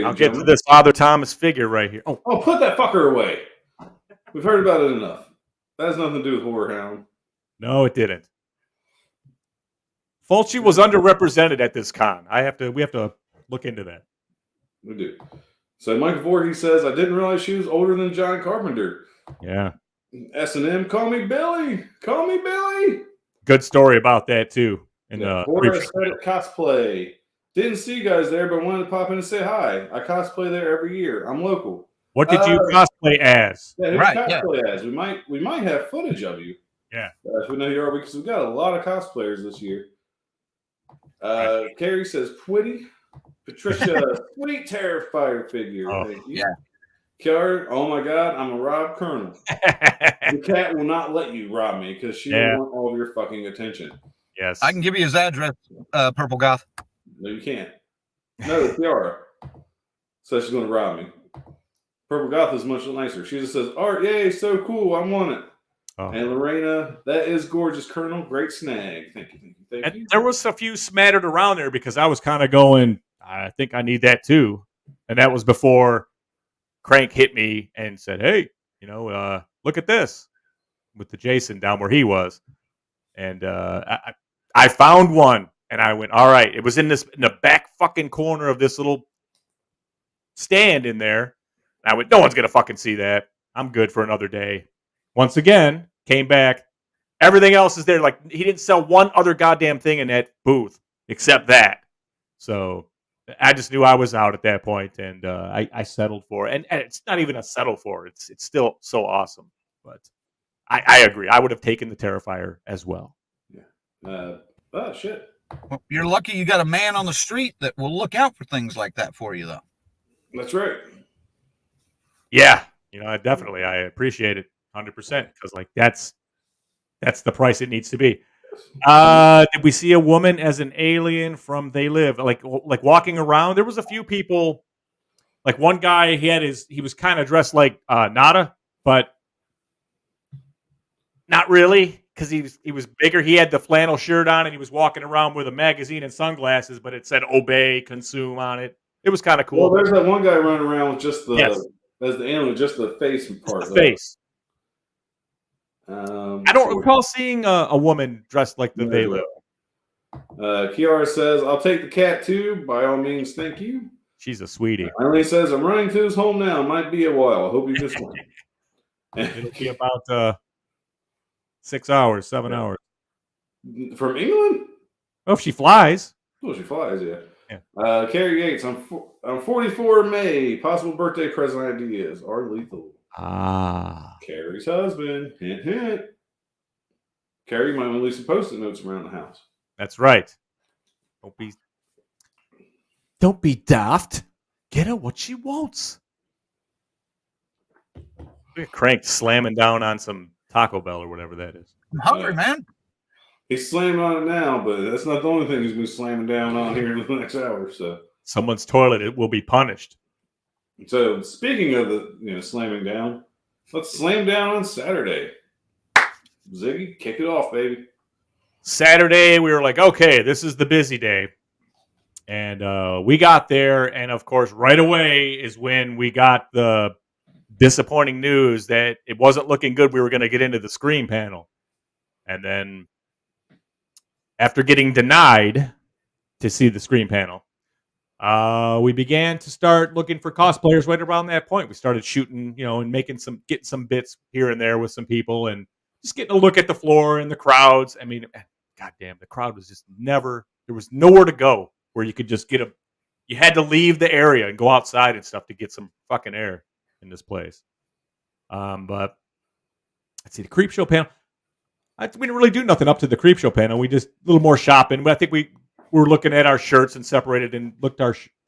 I'll get to this Father Thomas figure right here. Oh, put that fucker away. We've heard about it enough. That has nothing to do with HorrorHound. No, it didn't. Fulci was underrepresented at this con. We have to look into that. We do. So Michael Voorhees says, I didn't realize she was older than John Carpenter. Yeah. S&M, call me Billy. Call me Billy. Good story about that too. Horror Aesthetic Cosplay. Didn't see you guys there, but wanted to pop in and say hi. I cosplay there every year. I'm local. What did you cosplay as? Yeah, cosplay as? We might have footage of you. Yeah. If we know you are, because we've got a lot of cosplayers this year. Carrie says Twitty. Patricia, sweet Terrifier figure. Oh, thank you. yeah. Kiara, oh my God, I'm a Rob Colonel. The cat will not let you rob me because she will want all of your fucking attention. Yes. I can give you his address, Purple Goth. No, you can't. No, Kiara says she's going to rob me. Purple Goth is much nicer. She just says, Art, yay, so cool. I want it. Oh. And Lorena, that is gorgeous, Colonel. Great snag. Thank you. And there was a few smattered around there because I was kind of going, I think I need that too. And that was before Crank hit me and said, hey, look at this with the Jason down where he was. And I found one and I went, all right. It was in the back fucking corner of this little stand in there. And I went, no one's going to fucking see that. I'm good for another day. Once again, came back. Everything else is there. Like, he didn't sell one other goddamn thing in that booth except that. So I just knew I was out at that point, and I settled for it. And it's not even a settle for. It's still so awesome. But I agree. I would have taken the Terrifier as well. Yeah. Shit. Well, you're lucky you got a man on the street that will look out for things like that for you, though. That's right. Yeah. I appreciate it 100% because, like, that's the price it needs to be. Did we see a woman as an alien from They Live? Like walking around? There was a few people. Like one guy, he was kind of dressed like Nada, but not really because he was bigger. He had the flannel shirt on and he was walking around with a magazine and sunglasses, but it said "Obey, Consume" on it. It was kind of cool. Well, there's that one guy running around with just as the alien, just the face part. The face. I don't recall seeing a woman dressed like the They Live. Kiara says, I'll take the cat too. By all means, thank you. She's a sweetie. Eileen says, I'm running to his home now. Might be a while. I hope you just win. It'll be about 6 hours, 7 hours. From England? Oh, if she flies. Oh, she flies, yeah. Carrie Yates, I'm 44 in May. Possible birthday present ideas are lethal. Carrie's husband. Hint, hint. Carrie might want to leave some post-it notes around the house. That's right. Don't be daft. Get her what she wants. Look at Crank slamming down on some Taco Bell or whatever that is. I'm hungry, man. He's slamming on it now, but that's not the only thing he's been slamming down on here in the next hour. So someone's toilet will be punished. So speaking of the slamming down, let's slam down on Saturday. Ziggy, kick it off, baby. Saturday, we were like, okay, this is the busy day. And we got there, and of course, right away is when we got the disappointing news that it wasn't looking good. We were going to get into the Scream panel. And then after getting denied to see the Scream panel, we began to start looking for cosplayers right around that point. We started shooting, and getting some bits here and there with some people and just getting a look at the floor and the crowds. I mean, goddamn, the crowd was just there was nowhere to go where you could just you had to leave the area and go outside and stuff to get some fucking air in this place. But let's see, the Creep Show panel. We didn't really do nothing up to the Creep Show panel. We just a little more shopping. But I think we were looking at our shirts and separated and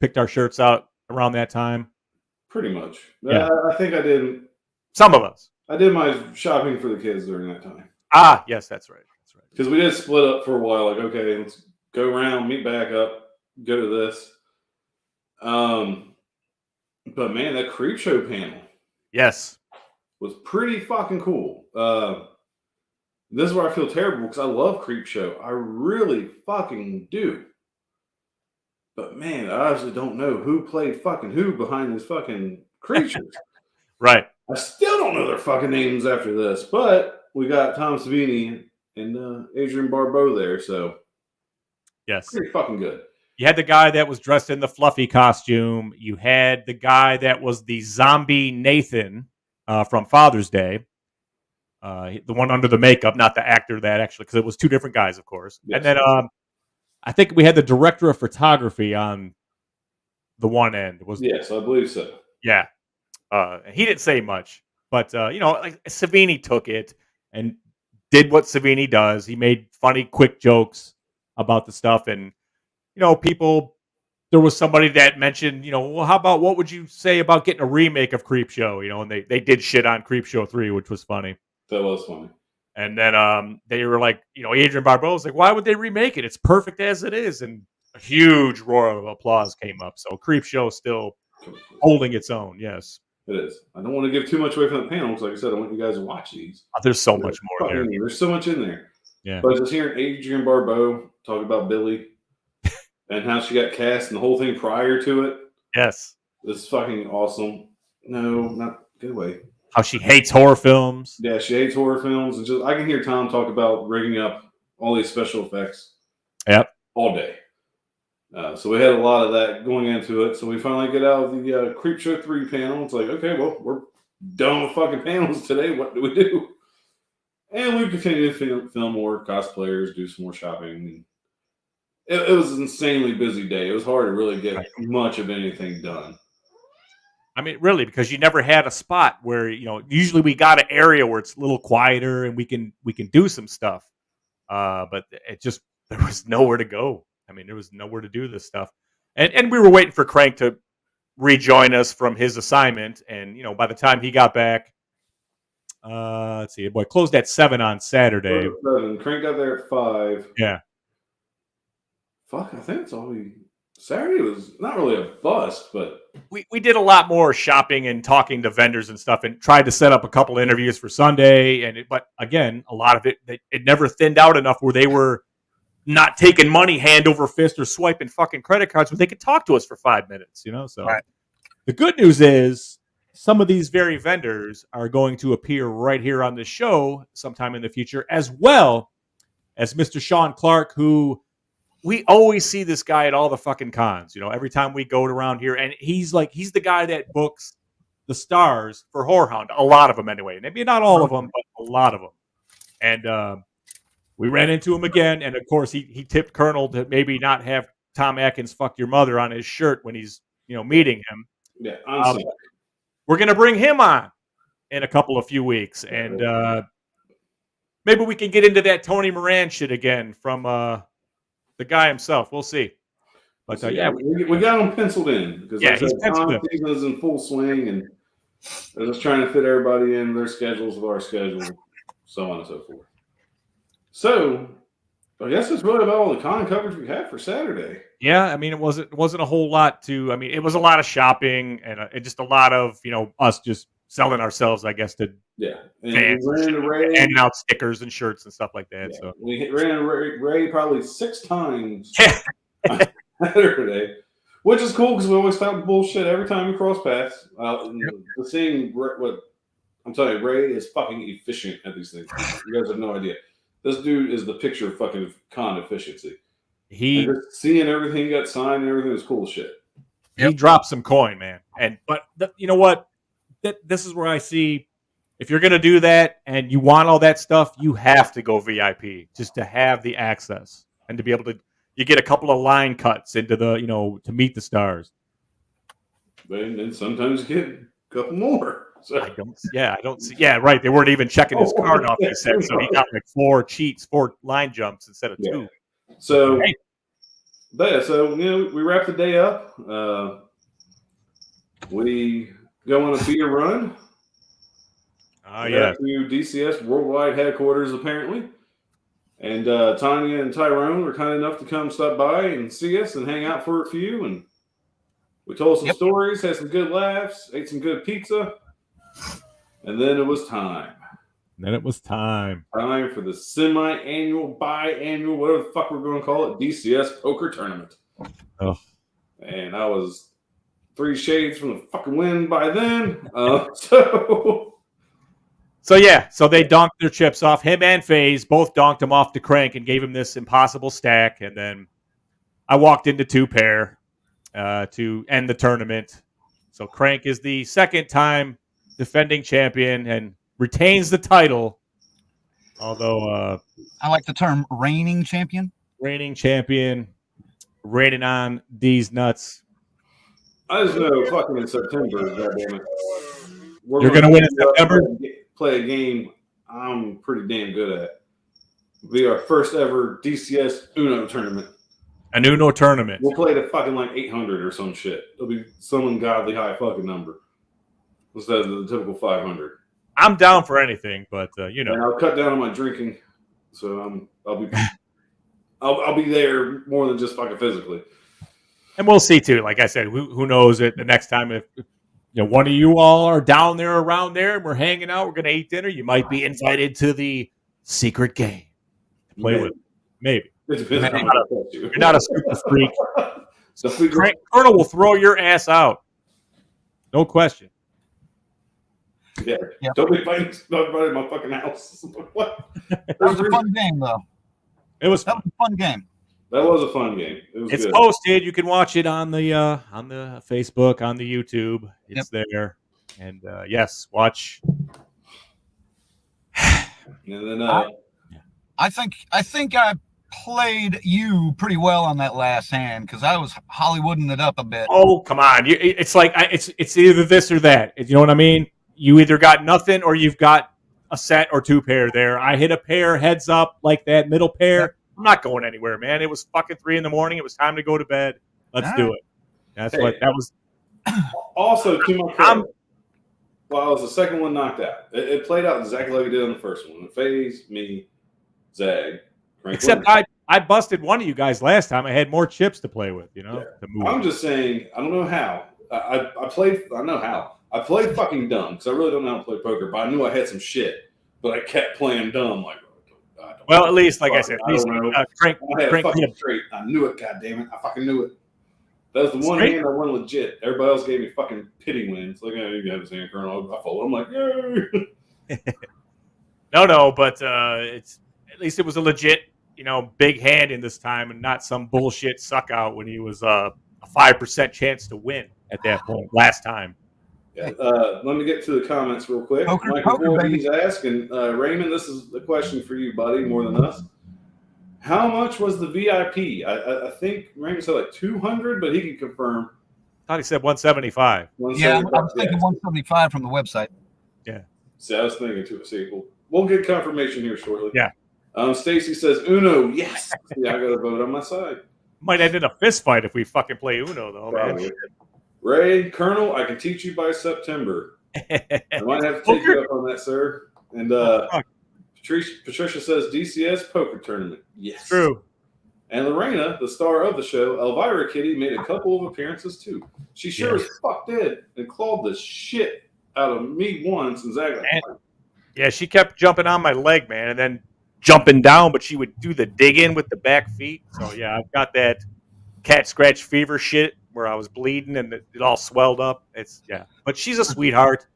picked our shirts out around that time. Pretty much. Yeah. I think I did. Some of us. I did my shopping for the kids during that time. Yes, that's right. Because we did split up for a while. Like, okay, let's go around, meet back up, go to this. But man, that Creep Show panel. Yes. Was pretty fucking cool. This is where I feel terrible because I love Creep Show. I really fucking do. But man, I honestly don't know who played fucking who behind these fucking creatures. Right. I still don't know their fucking names after this, but we got Tom Savini and Adrian Barbeau there, so yes, pretty fucking good. You had the guy that was dressed in the fluffy costume. You had the guy that was the zombie Nathan from Father's Day. The one under the makeup, not the actor that actually, because it was two different guys, of course. Yes. And then I think we had the director of photography on the one end. Yes, I believe so. Yeah. He didn't say much, but like Savini took it and did what Savini does. He made funny, quick jokes about the stuff, and people. There was somebody that mentioned, well, how about what would you say about getting a remake of Creep Show? And they did shit on Creep Show 3, which was funny. That was funny. And then they were like, Adrian Barbeau was like, why would they remake it? It's perfect as it is, and a huge roar of applause came up. So Creep Show still holding its own, yes. It is. I don't want to give too much away from the panel because, like I said, I want you guys to watch these. There's so much more there. There's so much in there. Yeah. But just hearing Adrienne Barbeau talk about Billy and how she got cast and the whole thing prior to it. Yes. It's fucking awesome. No, not good way. How she hates horror films. Yeah, she hates horror films. And just I can hear Tom talk about rigging up all these special effects. Yep. All day. So we had a lot of that going into it. So we finally get out of the Creepshow 3 panel. It's like, okay, well, we're done with fucking panels today. What do we do? And we continue to film more cosplayers, do some more shopping. It was an insanely busy day. It was hard to really get much of anything done. I mean, really, because you never had a spot where, usually we got an area where it's a little quieter and we can do some stuff. But there was nowhere to go. I mean, there was nowhere to do this stuff. And we were waiting for Crank to rejoin us from his assignment. And, by the time he got back, let's see, boy, closed at 7 on Saturday. Crank got there at 5. Yeah. Fuck, I think it's all Saturday was not really a bust, but we did a lot more shopping and talking to vendors and stuff, and tried to set up a couple interviews for Sunday. But again, a lot of it never thinned out enough where they were not taking money hand over fist or swiping fucking credit cards, but they could talk to us for 5 minutes. So Right. The good news is some of these very vendors are going to appear right here on the show sometime in the future, as well as Mr. Sean Clark, who. We always see this guy at all the fucking cons, every time we go around here. And he's the guy that books the stars for HorrorHound. A lot of them anyway. Maybe not all of them, but a lot of them. And we ran into him again. And of course, he tipped Colonel to maybe not have Tom Atkins fuck your mother on his shirt when he's, meeting him. Yeah, I'm sorry. We're going to bring him on in a couple of few weeks. And maybe we can get into that Tony Moran shit again from... the guy himself. We'll see. But we got him penciled in because he's penciled in. Season is in full swing, and they're just trying to fit everybody in their schedules with our schedule, so on and so forth. So I guess that's really about all the con coverage we had for Saturday. Yeah, I mean, it wasn't a whole lot to. I mean, it was a lot of shopping and just a lot of us just selling ourselves, I guess, to fans, handing out stickers and shirts and stuff like that. Yeah. So we ran into Ray probably 6 times Saturday, which is cool because we always talk bullshit every time we cross paths. Seeing what I'm telling you, Ray is fucking efficient at these things. You guys have no idea. This dude is the picture of fucking con efficiency. And just seeing everything got signed and everything was cool as shit. He dropped some coin, man. But you know what? This is where I see if you're going to do that and you want all that stuff, you have to go VIP just to have the access and to be able to. You get a couple of line cuts into the to meet the stars. And then sometimes you get a couple more. So. I don't see. Yeah, right. They weren't even checking his card off. He said so. He got like 4 line jumps instead of 2. So, we wrap the day up. We go on a beer run. To DCS Worldwide Headquarters, apparently. And Tanya and Tyrone were kind enough to come stop by and see us and hang out for a few. And we told some stories, had some good laughs, ate some good pizza. And then it was time. Time for the semi-annual, biannual, whatever the fuck we're going to call it, DCS Poker Tournament. Oh. And I was 3 shades from the fucking wind by then. So they donked their chips off. Him and FaZe both donked him off to Crank and gave him this impossible stack. And then I walked into 2-pair to end the tournament. So Crank is the second-time defending champion and retains the title. Although I like the term reigning champion. Reigning champion, raining on these nuts. I just know fucking in September, goddammit. You're going to win in September? Play a game I'm pretty damn good at. It'll be our first ever DCS Uno tournament. An Uno tournament. We'll play to fucking like 800 or some shit. It'll be some ungodly high fucking number instead of the typical 500. I'm down for anything, but And I'll cut down on my drinking, so I'll be there more than just fucking physically. And we'll see too. Like I said, who knows it the next time if one of you all are down there around there and we're hanging out, we're going to eat dinner, you might be invited to the secret game to play with. Maybe. You're not a super freak. Colonel will throw your ass out. No question. Yeah. Don't be fighting nobody in my fucking house. What? That was a fun game, though. It was That was a fun game. That was a fun game. It's good. Posted. You can watch it on the Facebook, on the YouTube. It's there. And yes, watch. And then I think I played you pretty well on that last hand because I was Hollywooding it up a bit. Oh, come on! It's like it's either this or that. You know what I mean? You either got nothing or you've got a set or two pair there. I hit a pair heads up like that middle pair. Yep. I'm not going anywhere, man. It was fucking 3 a.m. It was time to go to bed. Let's do it. That's what that was. Also, to my credit, while the second one knocked out, it played out exactly like it did on the first one. It phased me, Zag. Except I busted one of you guys last time. I had more chips to play with, to move. I'm just saying, I don't know how. I know how. I played fucking dumb because I really don't know how to play poker, but I knew I had some shit. But I kept playing dumb. Like, well, at least, like I said, at least Crank straight. I knew it, goddammit. I fucking knew it. That was the one hand I won legit. Everybody else gave me fucking pity wins. Like, you have this hand, Colonel. I fold. I'm like, yay. No, but it's at least it was a legit, big hand in this time and not some bullshit suck out when he was a 5% chance to win at that point last time. Yeah. Let me get to the comments real quick. Michael Voorhees asking, Raymond, this is a question for you, buddy, more than us. How much was the VIP? I think Raymond said like 200, but he can confirm. I thought he said 175. Yeah, I was thinking 175 from the website. Yeah. See, I was thinking to a sequel. We'll get confirmation here shortly. Yeah. Stacy says Uno. Yes. Yeah, I got a vote on my side. Might end in a fist fight if we fucking play Uno, though, Probably. man. Ray, Colonel, I can teach you by September. I might have to take you up on that, sir. And Patricia says DCS poker tournament. Yes. True. And Lorena, the star of the show, Elvira Kitty, made a couple of appearances too. She sure as fuck did and clawed the shit out of me once and Zach. Yeah, she kept jumping on my leg, man, and then jumping down, but she would do the dig in with the back feet. So yeah, I've got that cat scratch fever shit where I was bleeding and it all swelled up. But she's a sweetheart.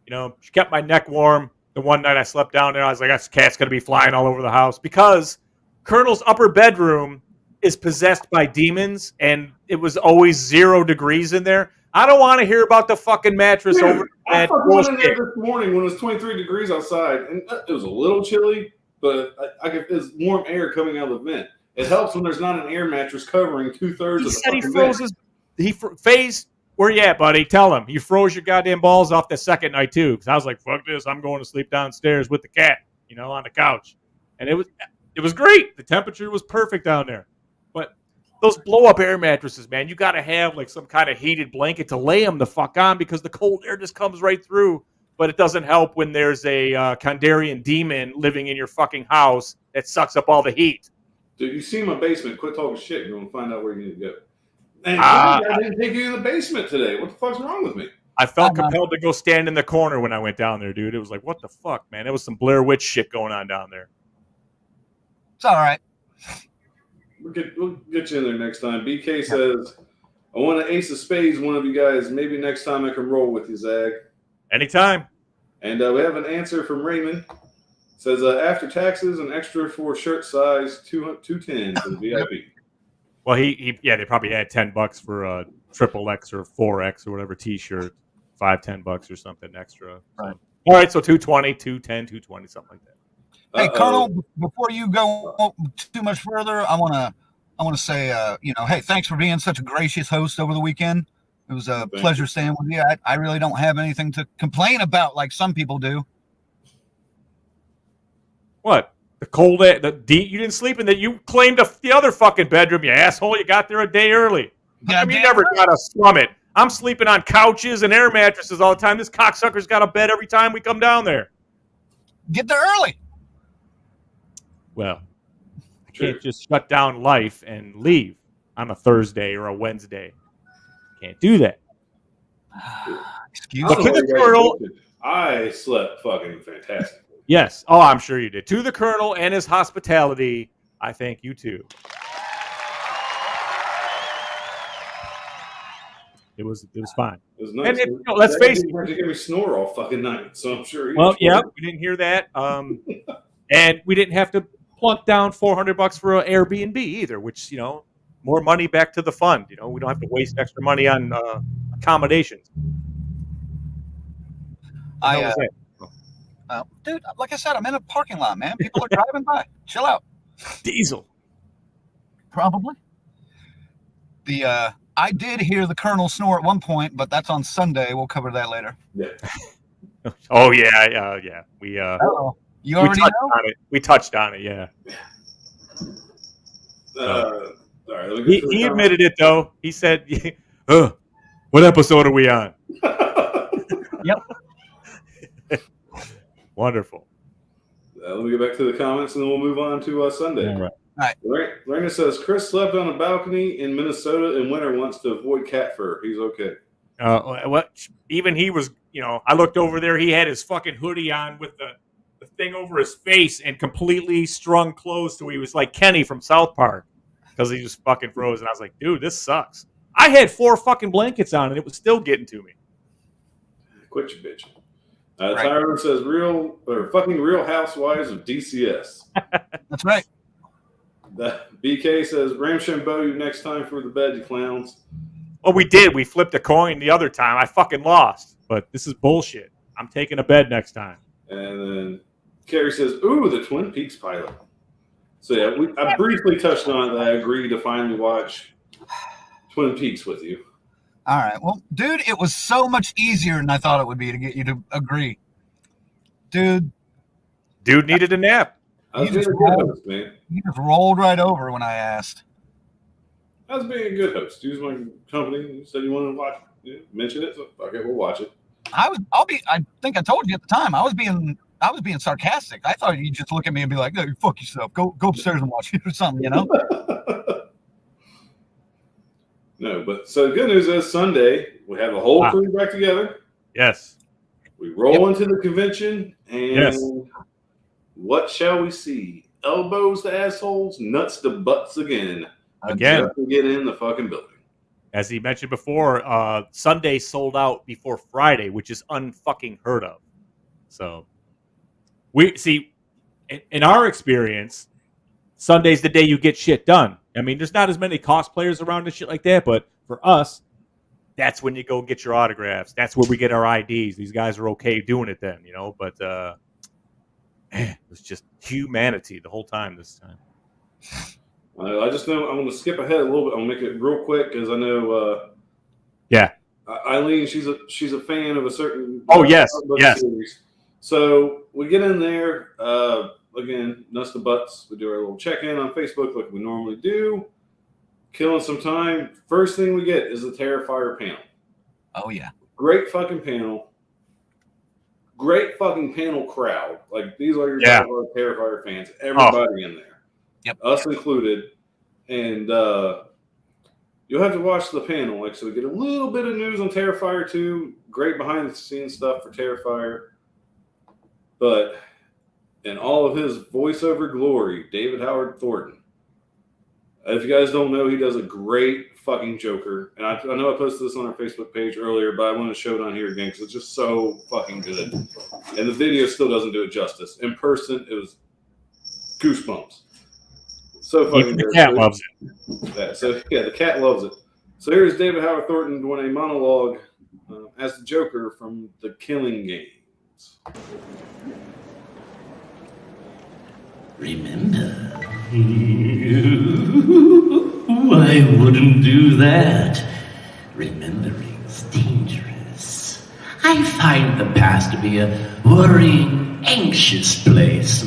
She kept my neck warm. The one night I slept down there, I was like, that cat's going to be flying all over the house because Colonel's upper bedroom is possessed by demons and it was always 0 degrees in there. I don't want to hear about the fucking mattress over I fucking went in there this morning when it was 23 degrees outside and it was a little chilly, but there's warm air coming out of the vent. It helps when there's not an air mattress covering 2/3 of the fucking vent. He phased. Where you at, buddy? Tell him. You froze your goddamn balls off the second night, too. Because I was like, fuck this. I'm going to sleep downstairs with the cat, on the couch. And it was great. The temperature was perfect down there. But those blow-up air mattresses, man, you got to have like some kind of heated blanket to lay them the fuck on because the cold air just comes right through. But it doesn't help when there's a Kandarian demon living in your fucking house that sucks up all the heat. Dude, you see my basement. Quit talking shit. You're going to find out where you need to go. And I didn't take you in the basement today. What the fuck's wrong with me? I felt compelled to go stand in the corner when I went down there, dude. It was like, what the fuck, man? There was some Blair Witch shit going on down there. It's all right. We'll get you in there next time. BK says, I want an ace of spades, one of you guys. Maybe next time I can roll with you, Zag. Anytime. And we have an answer from Raymond. Says, after taxes, an extra for shirt size, 210 for the VIP. Well, they probably had $10 for a XXX or 4X or whatever T-shirt, $5-10 or something extra. Right. All right, so 220, 210, 220, something like that. Hey, Colonel, before you go too much further, I want to say, hey, thanks for being such a gracious host over the weekend. It was a pleasure staying with you. I really don't have anything to complain about like some people do. What? The cold air, you didn't sleep in that. You claimed the other fucking bedroom, you asshole. You got there a day early. You never got a slum it. I'm sleeping on couches and air mattresses all the time. This cocksucker's got a bed every time we come down there. Get there early. Well, I can't just shut down life and leave on a Thursday or a Wednesday. Can't do that. Excuse But me. to the Colonel, I slept fucking fantastic. yes. Oh, I'm sure you did. To the Colonel and his hospitality, I thank you too. It was fine. It was nice. And let's face it. You gave me snore all fucking night, so I'm sure. Well, yeah, we didn't hear that, and we didn't have to plunk down $400 for an Airbnb either, which more money back to the fund. We don't have to waste extra money on accommodations. Dude, like I said, I'm in a parking lot, man. People are driving by. Chill out. Diesel. Probably. I did hear the Colonel snore at one point, but that's on Sunday. We'll cover that later. Yeah. Oh yeah. We you already know? On it. We touched on it. Yeah. All right. Let me He admitted it though. He said, "What episode are we on?" Yep. Wonderful. Let me get back to the comments, and then we'll move on to Sunday. All right. Lorena says Chris slept on a balcony in Minnesota in winter once to avoid cat fur. He's okay. What? Even he was. I looked over there. He had his fucking hoodie on with the thing over his face and completely strung closed, so he was like Kenny from South Park because he was fucking frozen. I was like, dude, this sucks. I had 4 fucking blankets on and it was still getting to me. Quit your bitch. Tyrone says fucking Real Housewives of DCS. That's right. BK says Ramshambo you next time for the bed, you clowns. Well, we did. We flipped a coin the other time. I fucking lost, but this is bullshit. I'm taking a bed next time. And then Carrie says, "Ooh, the Twin Peaks pilot." So yeah, I briefly touched on it. That I agreed to finally watch Twin Peaks with you. All right. Well, dude, it was so much easier than I thought it would be to get you to agree. Dude needed a nap. I was being a good host, man. You just rolled right over when I asked. I was being a good host. Use my company. You said you wanted to watch it. Mention it. So okay, we'll watch it. I think I told you at the time. I was being sarcastic. I thought you'd just look at me and be like, "No, you fuck yourself. Go upstairs and watch it or something," No, but so the good news is Sunday we have the whole crew back together. Yes. We roll into the convention and what shall we see? Elbows to assholes, nuts to butts again. Just to get in the fucking building. As he mentioned before, Sunday sold out before Friday, which is unfucking heard of. So we see, in our experience, Sunday's the day you get shit done. I mean, there's not as many cosplayers around and shit like that, but for us, that's when you go get your autographs. That's where we get our IDs. These guys are okay doing it then, But man, it was just humanity the whole time this time. I just know I'm going to skip ahead a little bit. I'll make it real quick because I know. Eileen, she's a fan of a certain. Series. So we get in there again, nuts to butts. We do our little check-in on Facebook like we normally do. Killing some time. First thing we get is the Terrifier panel. Oh yeah, great fucking panel. Great fucking panel crowd. Like these are your Terrifier fans. Everybody in there. Yep. Us included. And you'll have to watch the panel. So we get a little bit of news on Terrifier 2. Great behind the scenes stuff for Terrifier. But in all of his voiceover glory, David Howard Thornton. If you guys don't know, he does a great fucking Joker. And I know I posted this on our Facebook page earlier, but I want to show it on here again because it's just so fucking good. And the video still doesn't do it justice. In person, it was goosebumps. So fucking Even the cat loves it. The cat loves it. So here's David Howard Thornton doing a monologue as the Joker from The Killing Games. Remember, I wouldn't do that. Remembering's dangerous. I find the past to be a worrying, anxious place.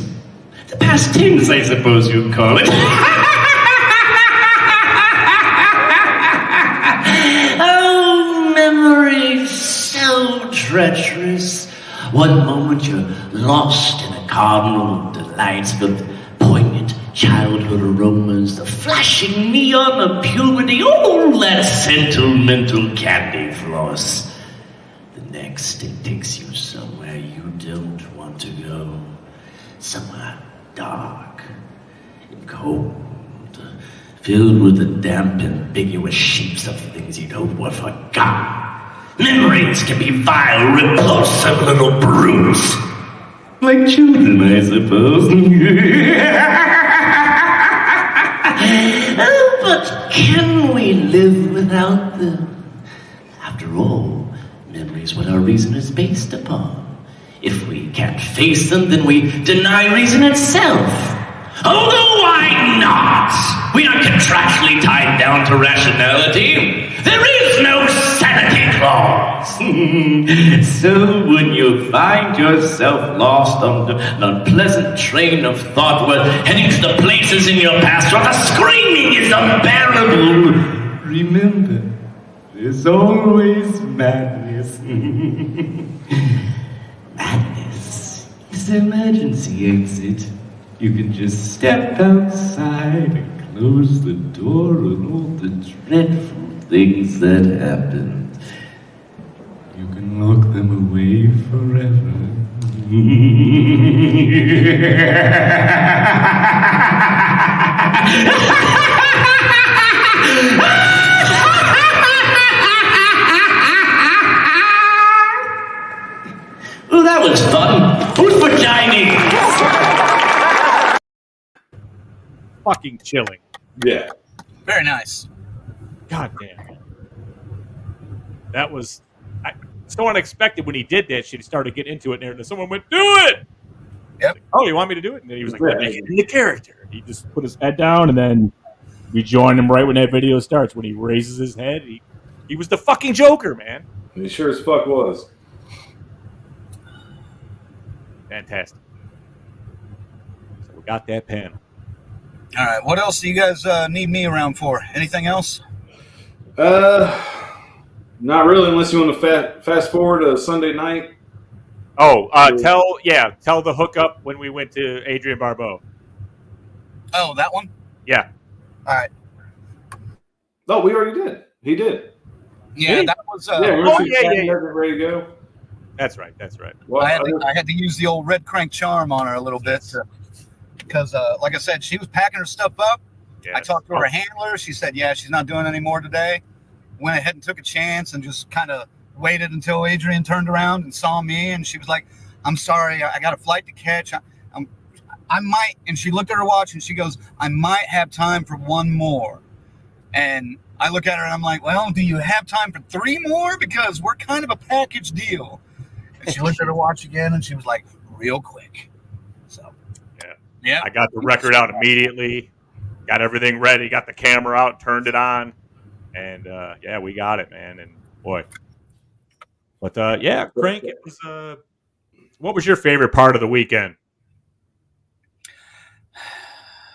The past tense, I suppose you'd call it. Oh, memory so treacherous. One moment you're lost in a carnival of delights filled with poignant childhood aromas, the flashing neon of puberty, all that sentimental candy floss. next it takes you somewhere you don't want to go. Somewhere dark and cold, filled with the damp, ambiguous shapes of things you'd hoped were forgotten. Memories can be vile, repulsive little brutes. Like children, I suppose. Oh, but can we live without them? After all, memory is what our reason is based upon. If we can't face them, then we deny reason itself. Although why not? We are contractually tied down to rationality. There is no sanity clause. So when you find yourself lost on an unpleasant train of thought where heading to the places in your past where the screaming is unbearable, remember, there's always madness. Madness is the emergency exit. You can just step outside and close the door on all the dreadful things that happened. You can lock them away forever. Oh, that was fun. Who's vagining? Fucking chilling. Yeah. Very nice. God damn. That was so unexpected when he did that shit. He started getting into it, and someone went, "Do it!" Yep. Like, oh, you want me to do it? And then he was like, "Let me get in the character." He just put his head down, and then we joined him right when that video starts. When he raises his head, he was the fucking Joker, man. He sure as fuck was. Fantastic. So we got that panel. All right. What else do you guys need me around for? Anything else? Not really, unless you want to fast forward to Sunday night. Oh, tell the hookup when we went to Adrian Barbeau. Oh, that one? Yeah. All right. No, we already did. He did. Yeah, that was. Yeah. Ready to go. That's right. Well, I had to use the old red crank charm on her a little bit because, like I said, she was packing her stuff up. Yes. I talked to her handler. She said, yeah, she's not doing any more today. Went ahead and took a chance and just kind of waited until Adrian turned around and saw me. And she was like, I'm sorry, I got a flight to catch. I might. And she looked at her watch and she goes, I might have time for one more. And I look at her and I'm like, well, do you have time for three more? Because we're kind of a package deal. And she looked at her watch again and she was like, real quick. So, yeah. I got the record out immediately, got everything ready, got the camera out, turned it on. And, we got it, man. And, boy. But, Crank, it was, what was your favorite part of the weekend?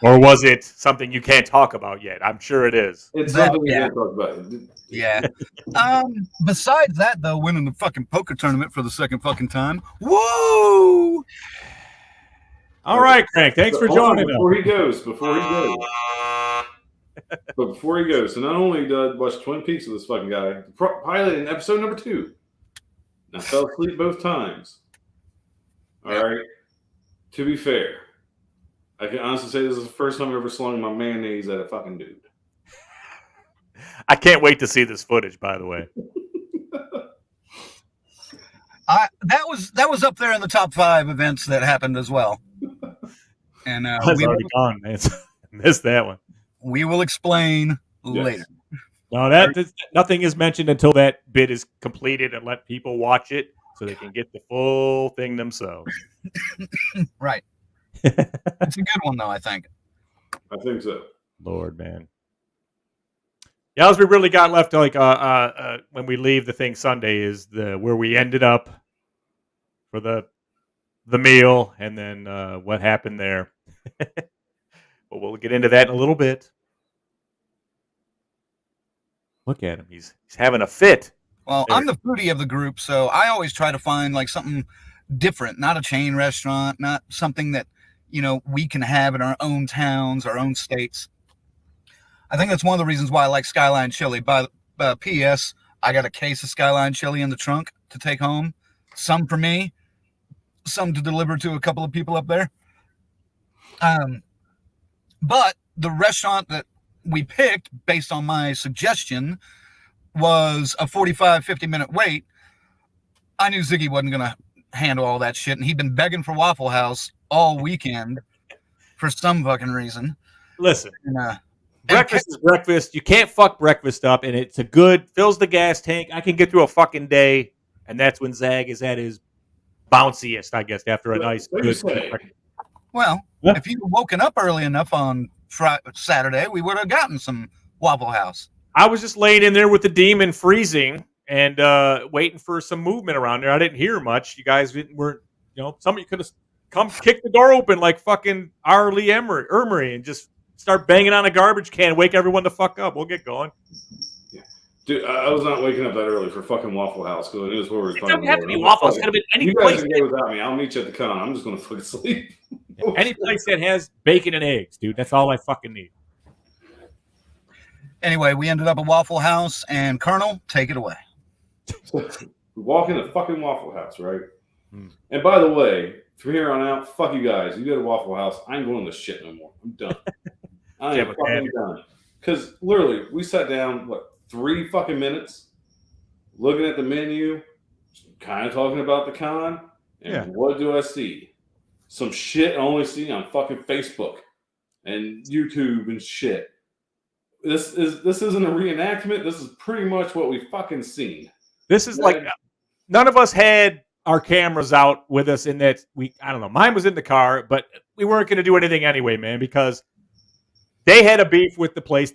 Or was it something you can't talk about yet? I'm sure it is. It's something we can't talk about. Yeah. Besides that, though, winning the fucking poker tournament for the second fucking time. Woo! All right, Crank. Thanks for joining us. Before he goes. But before he goes, so not only did I watch Twin Peaks with this fucking guy, the pilot in episode number 2. I fell asleep both times. All right. To be fair, I can honestly say this is the first time I've ever slung my mayonnaise at a fucking dude. I can't wait to see this footage, by the way. That was up there in the top 5 events that happened as well. And we already gone, man. Missed that one. We will explain later. No, nothing is mentioned until that bit is completed and let people watch it so they can get the full thing themselves. Right. It's a good one, though, I think. I think so. Lord, man. Yeah, as we really got left, like when we leave the thing Sunday, is where we ended up for the meal, and then what happened there. But we'll get into that in a little bit. Look at him; he's having a fit. Well, I'm the foodie of the group, so I always try to find like something different, not a chain restaurant, not something that we can have in our own towns, our own states. I think that's one of the reasons why I like Skyline Chili. By P.S., I got a case of Skyline Chili in the trunk to take home. some for me, some to deliver to a couple of people up there. But the restaurant that we picked, based on my suggestion, was a 45, 50-minute wait. I knew Ziggy wasn't going to handle all that shit, and he'd been begging for Waffle House all weekend for some fucking reason. Listen, And, breakfast is breakfast. You can't fuck breakfast up, and it's a good, fills the gas tank. I can get through a fucking day, and that's when Zag is at his bounciest, I guess, after a nice, good breakfast. Well, if you'd woken up early enough on Saturday, we would have gotten some Waffle House. I was just laying in there with the demon freezing and waiting for some movement around there. I didn't hear much. You guys weren't, somebody could have come kick the door open like fucking R. Lee Emery and just start banging on a garbage can, wake everyone the fuck up. We'll get going. Yeah. Dude, I was not waking up that early for fucking Waffle House because it was where we were. It doesn't have to be Waffle House. It could have been any you place. You guys can go without me. I'll meet you at the con. I'm just going to fucking sleep. Any place that has bacon and eggs, dude. That's all I fucking need. Anyway, we ended up at Waffle House, and Colonel, take it away. We walk in a fucking Waffle House, right? And by the way, from here on out, fuck you guys. You go to Waffle House, I ain't going to shit no more. I'm done. I am fucking done. Because literally, we sat down, 3 fucking minutes, looking at the menu, kind of talking about the con, and what do I see? Some shit I only see on fucking Facebook and YouTube and shit. This isn't a reenactment. This is pretty much what we fucking seen. This is like none of us had our cameras out with us in that I don't know. Mine was in the car, but we weren't going to do anything anyway, man, because they had a beef with the place.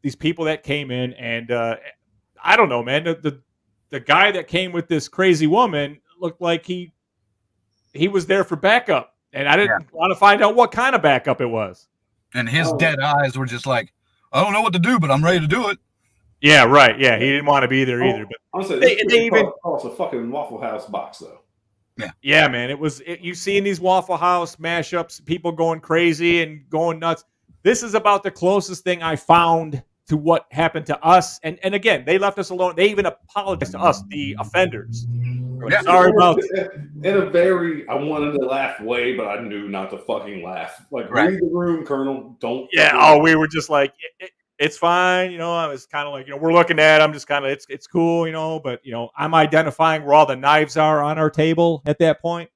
These people that came in, and I don't know, man. The guy that came with this crazy woman looked like he was there for backup, and I didn't want to find out what kind of backup it was. And his dead eyes were just like, I don't know what to do, but I'm ready to do it. Yeah, right. Yeah, he didn't want to be there either. But I'm saying they even cost a fucking Waffle House box though. Yeah, man. You seeing these Waffle House mashups, people going crazy and going nuts. This is about the closest thing I found to what happened to us. And again, they left us alone. They even apologized to us, the offenders. Yeah. Sorry about in a very I wanted to laugh way, but I knew not to fucking laugh. Read the room, Colonel. Don't. Yeah. Oh, we were just like, it's fine. I was kind of like, we're looking at. I'm just kind of, it's cool, but I'm identifying where all the knives are on our table at that point,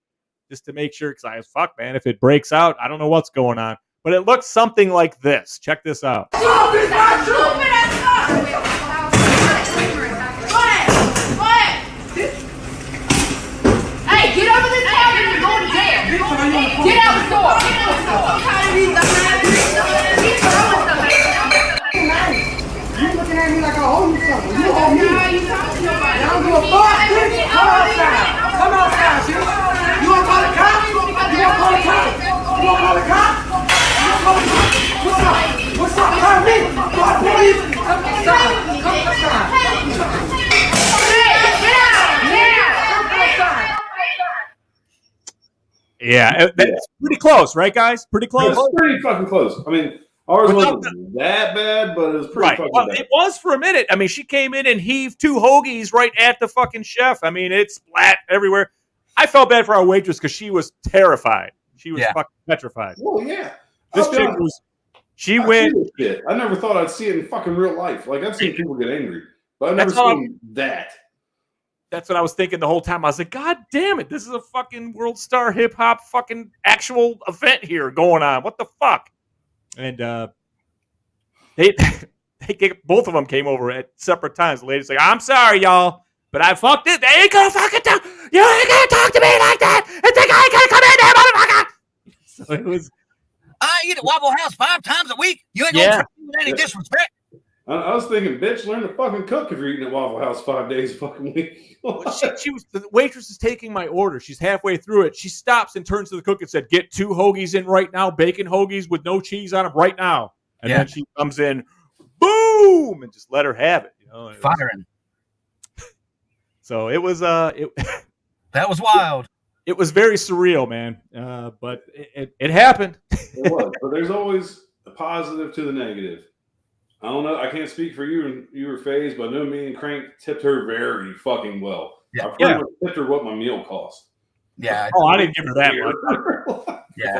just to make sure. Because fuck, man, if it breaks out, I don't know what's going on. But it looks something like this. Check this out. Get over the table and go to jail. Get out the door. You looking at me like I owe you something. You owe me. I don't give a fuck. Come outside. Come outside, you. You want to call the cops? You want to call the cops? You want to call the cops? What's up? What's up? Call me. Call the police. Come outside. Come outside. Hey, get out. Come outside. Yeah, that's pretty close, right, guys? Pretty close. It's pretty fucking close. I mean, ours wasn't that bad, but it was pretty fucking bad. It was for a minute. I mean, she came in and heaved 2 hoagies right at the fucking chef. I mean, it splat everywhere. I felt bad for our waitress because she was terrified. She was fucking petrified. Oh, yeah. This chick was... She went... I never thought I'd see it in fucking real life. I've seen people get angry, but I've never seen that. That's what I was thinking the whole time. I was like, God damn it. This is a fucking world star hip hop fucking actual event here going on. What the fuck? And both of them came over at separate times. The lady's like, I'm sorry, y'all, but I fucked it. They ain't gonna fucking talk. You ain't gonna talk to me like that. And think I ain't gonna come in there, motherfucker. So it was. I eat at Waffle House 5 times a week. You ain't gonna with any disrespect. I was thinking, bitch, learn to fucking cook if you're eating at Waffle House 5 days a fucking week. The waitress is taking my order. She's halfway through it. She stops and turns to the cook and said, get 2 hoagies in right now, bacon hoagies with no cheese on them right now. And then she comes in, boom, and just let her have it. Firing. So it was that was wild. It was very surreal, man. But it happened. It was. But there's always a positive to the negative. I don't know. I can't speak for you and FaZe, but I know me and Crank tipped her very fucking well. Yeah. I pretty much tipped her what my meal cost. Yeah. Oh, I didn't give her that much. Yeah.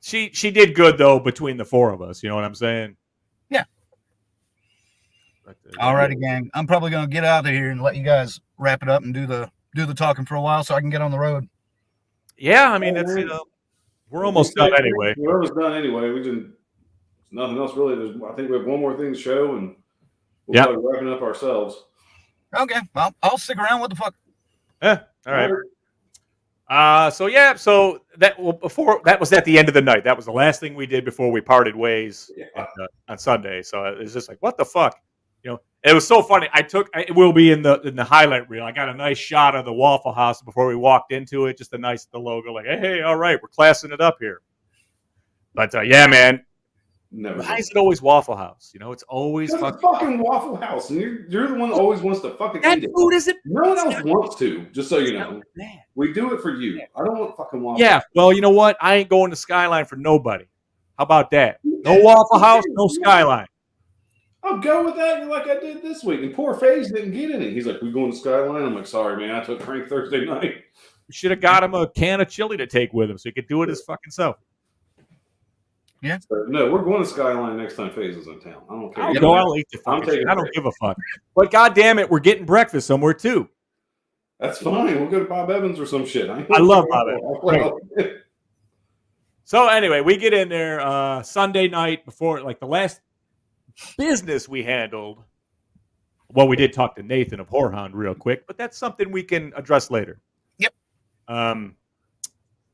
She did good though between the four of us. You know what I'm saying? Yeah. But, All righty, gang. I'm probably gonna get out of here and let you guys wrap it up and do the talking for a while so I can get on the road. Yeah, I mean it's we're almost done anyway. We're almost done anyway. We didn't. Nothing else really. I think we have one more thing to show, and we'll probably wrapping up ourselves. Okay, well, I'll stick around. What the fuck? Yeah, all right. So that before that was at the end of the night. That was the last thing we did before we parted ways on Sunday. So it was just like, what the fuck, you know? It was so funny. It will be in the highlight reel. I got a nice shot of the Waffle House before we walked into it. Just the logo, like, hey, all right, we're classing it up here. But yeah, man. Why is it always Waffle House? You know, it's always fucking Waffle House, and you're the one that always wants to fucking eat it. Food isn't. No one else wants to. Just so you know, we do it for you. I don't want fucking Waffle. Yeah, well, you know what? I ain't going to Skyline for nobody. How about that? No Waffle House, no Skyline. I'll go with that like I did this week. And poor FaZe didn't get any. He's like, "We going to Skyline?" I'm like, "Sorry, man. I took Frank Thursday night." We should have got him a can of chili to take with him so he could do it his fucking self. Yeah. So, no, we're going to Skyline next time FaZe is in town. I don't care. I'll eat the fucking shit. I don't give a fuck. But goddamn it, we're getting breakfast somewhere too. That's fine. We'll go to Bob Evans or some shit. I love Bob Evans. So anyway, we get in there Sunday night before, like the last business we handled. Well, we did talk to Nathan of HorrorHound real quick, but that's something we can address later. Yep.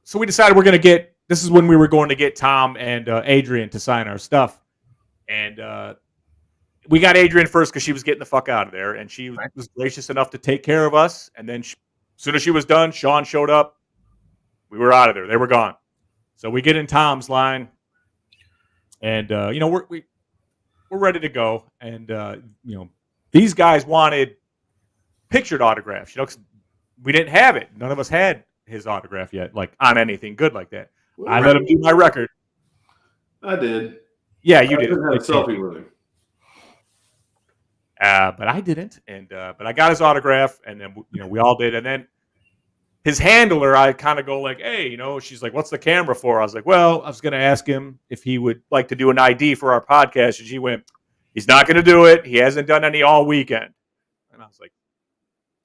So we decided we're going to get. This is when we were going to get Tom and Adrian to sign our stuff. And we got Adrian first because she was getting the fuck out of there. And she was gracious enough to take care of us. And then as soon as she was done, Sean showed up. We were out of there. They were gone. So we get in Tom's line. And, we're ready to go. And, these guys wanted pictured autographs. You know, 'cause we didn't have it. None of us had his autograph yet, like on anything good like that. I let him do my record. I did. Yeah, you did. I had a selfie with him. But I didn't. And but I got his autograph, and then we all did. And then his handler, I kind of go like, "Hey, she's like, what's the camera for?" I was like, "Well, I was going to ask him if he would like to do an ID for our podcast." And she went, "He's not going to do it. He hasn't done any all weekend." And I was like,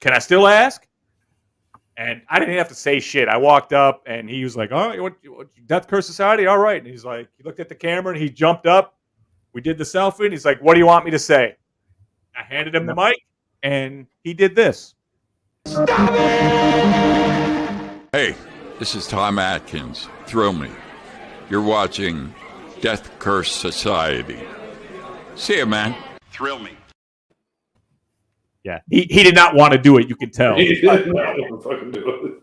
"Can I still ask?" And I didn't have to say shit. I walked up, and he was like, "Oh, what Death Curse Society? All right." And he's like, he looked at the camera, and he jumped up. We did the selfie, and he's like, "What do you want me to say?" I handed him the mic, and he did this. Hey, this is Tom Atkins. Thrill Me. You're watching Death Curse Society. See ya, man. Thrill me. Yeah, he did not want to do it. You can tell. He did not want to fucking do it.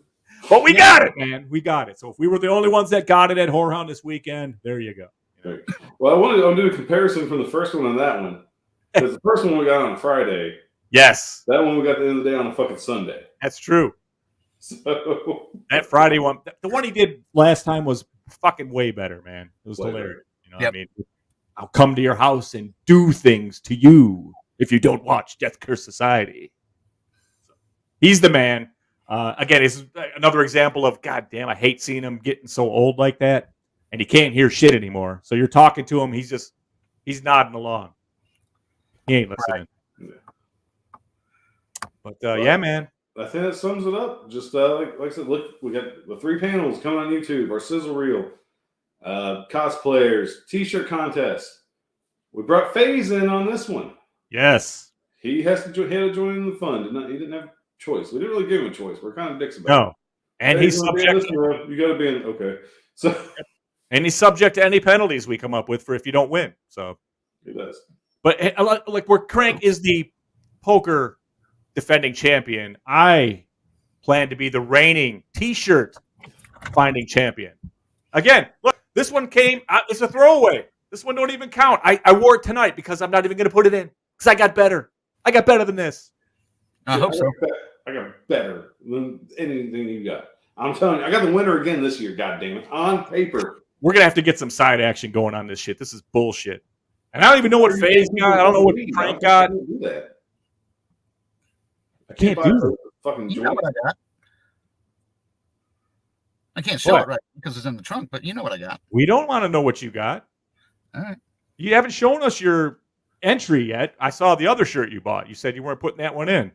But we got it, man. We got it. So if we were the only ones that got it at HorrorHound this weekend, there you go. Right. Well, I wanted to do a comparison from the first one and that one. Because the first one we got on a Friday. Yes. That one we got at the end of the day on a fucking Sunday. That's true. So that Friday one, the one he did last time was fucking way better, man. It was hilarious. What I mean? I'll come to your house and do things to you if you don't watch Death Curse Society. So, he's the man. Again, it's another example of, God damn, I hate seeing him getting so old like that. And he can't hear shit anymore. So you're talking to him, he's nodding along. He ain't listening. Right. But yeah, man. I think that sums it up. Just like I said, look, we got the 3 panels coming on YouTube, our sizzle reel, cosplayers, t-shirt contest. We brought FaZe in on this one. Yes. He has to join in the fun. He didn't have a choice. We didn't really give him a choice. We're kind of dicks about it. No. And he's subject. You got to be in. Okay. So. And he's subject to any penalties we come up with for if you don't win. So. He does. But like where Crank is the poker defending champion, I plan to be the reigning t-shirt finding champion. Again, look, this one came, it's a throwaway. This one don't even count. I wore it tonight because I'm not even going to put it in because I got better. I got better than this. I hope so. I got better than anything you got. I'm telling you, I got the winner again this year, goddammit, on paper. We're going to have to get some side action going on this shit. This is bullshit. And I don't even know what FaZe got. I don't know what Crank got. Do that. I can't do that. fucking You joint. know what I got. I can't show it right because it's in the trunk, but you know what I got. We don't want to know what you got. All right. You haven't shown us your entry yet. I saw the other shirt you bought. You said you weren't putting that one in.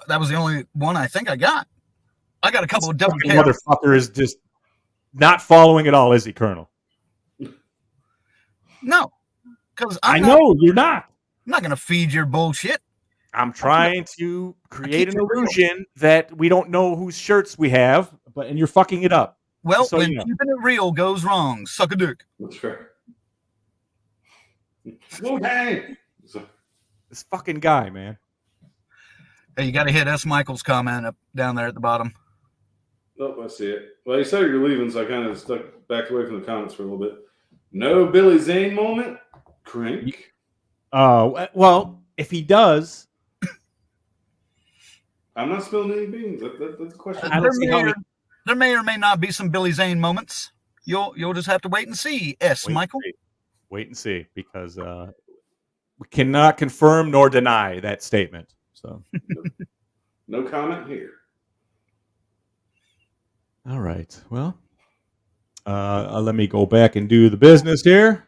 That was the only one I think I got. I got a couple of The WK. motherfucker is just not following at all, is he, Colonel? No, because I know you're not. I'm not going to feed your bullshit. I'm trying to create an illusion that we don't know whose shirts we have, and you're fucking it up. Well, So, when you know. keeping it real goes wrong, suck a dick. That's right. Wu-Tang! This fucking guy, man. Hey, you got to hit S. Michael's comment up down there at the bottom. Oh, I see it. Well, you said you're leaving, so I kind of backed away from the comments for a little bit. No Billy Zane moment? Crank? Well, if he does, I'm not spilling any beans. That's a question. There may or may not be some Billy Zane moments. You'll just have to wait and see, Michael. Wait and see, because we cannot confirm nor deny that statement. So, no comment here. All right. Well, let me go back and do the business here.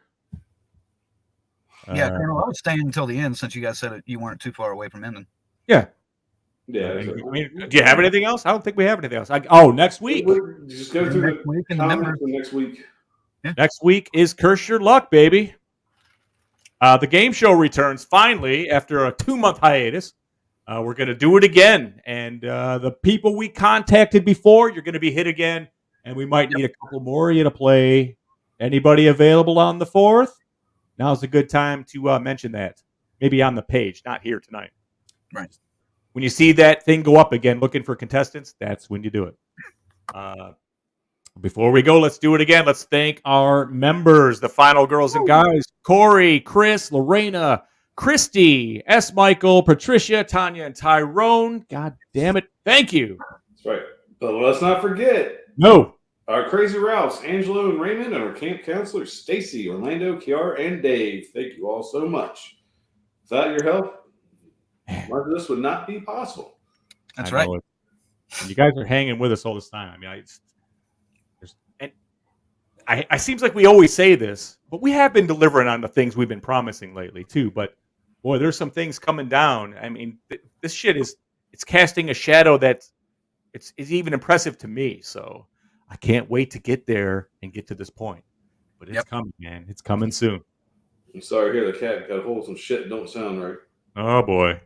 Yeah, Colonel, I was staying until the end since you guys said you weren't too far away from ending. Yeah. Yeah. I mean, do you have anything else? I don't think we have anything else. Next week. Just go through the comments next week. Yeah. Next week is Curse Your Luck, baby. The game show returns finally after a 2-month hiatus. We're going to do it again. And the people we contacted before, you're going to be hit again. And we might need a couple more of you to play. Anybody available on the 4th? Now's a good time to mention that. Maybe on the page, not here tonight. Right. When you see that thing go up again, looking for contestants, that's when you do it. Before we go, let's do it again. Let's thank our members, the final girls and guys: Corey, Chris, Lorena, Christy, S. Michael, Patricia, Tanya, and Tyrone. God damn it. Thank you. That's right. But let's not forget. No. Our Crazy Ralphs, Angelo and Raymond, and our camp counselors, Stacy, Orlando, Kiara, and Dave. Thank you all so much. Without your help, much of this would not be possible. That's right. You guys are hanging with us all this time. I mean, I seems like we always say this, but we have been delivering on the things we've been promising lately too. But boy, there's some things coming down. I mean, this shit it's casting a shadow that it's even impressive to me. So I can't wait to get there and get to this point. But it's coming, man. It's coming soon. I'm sorry to hear the cat got a hold of some shit that don't sound right. Oh boy.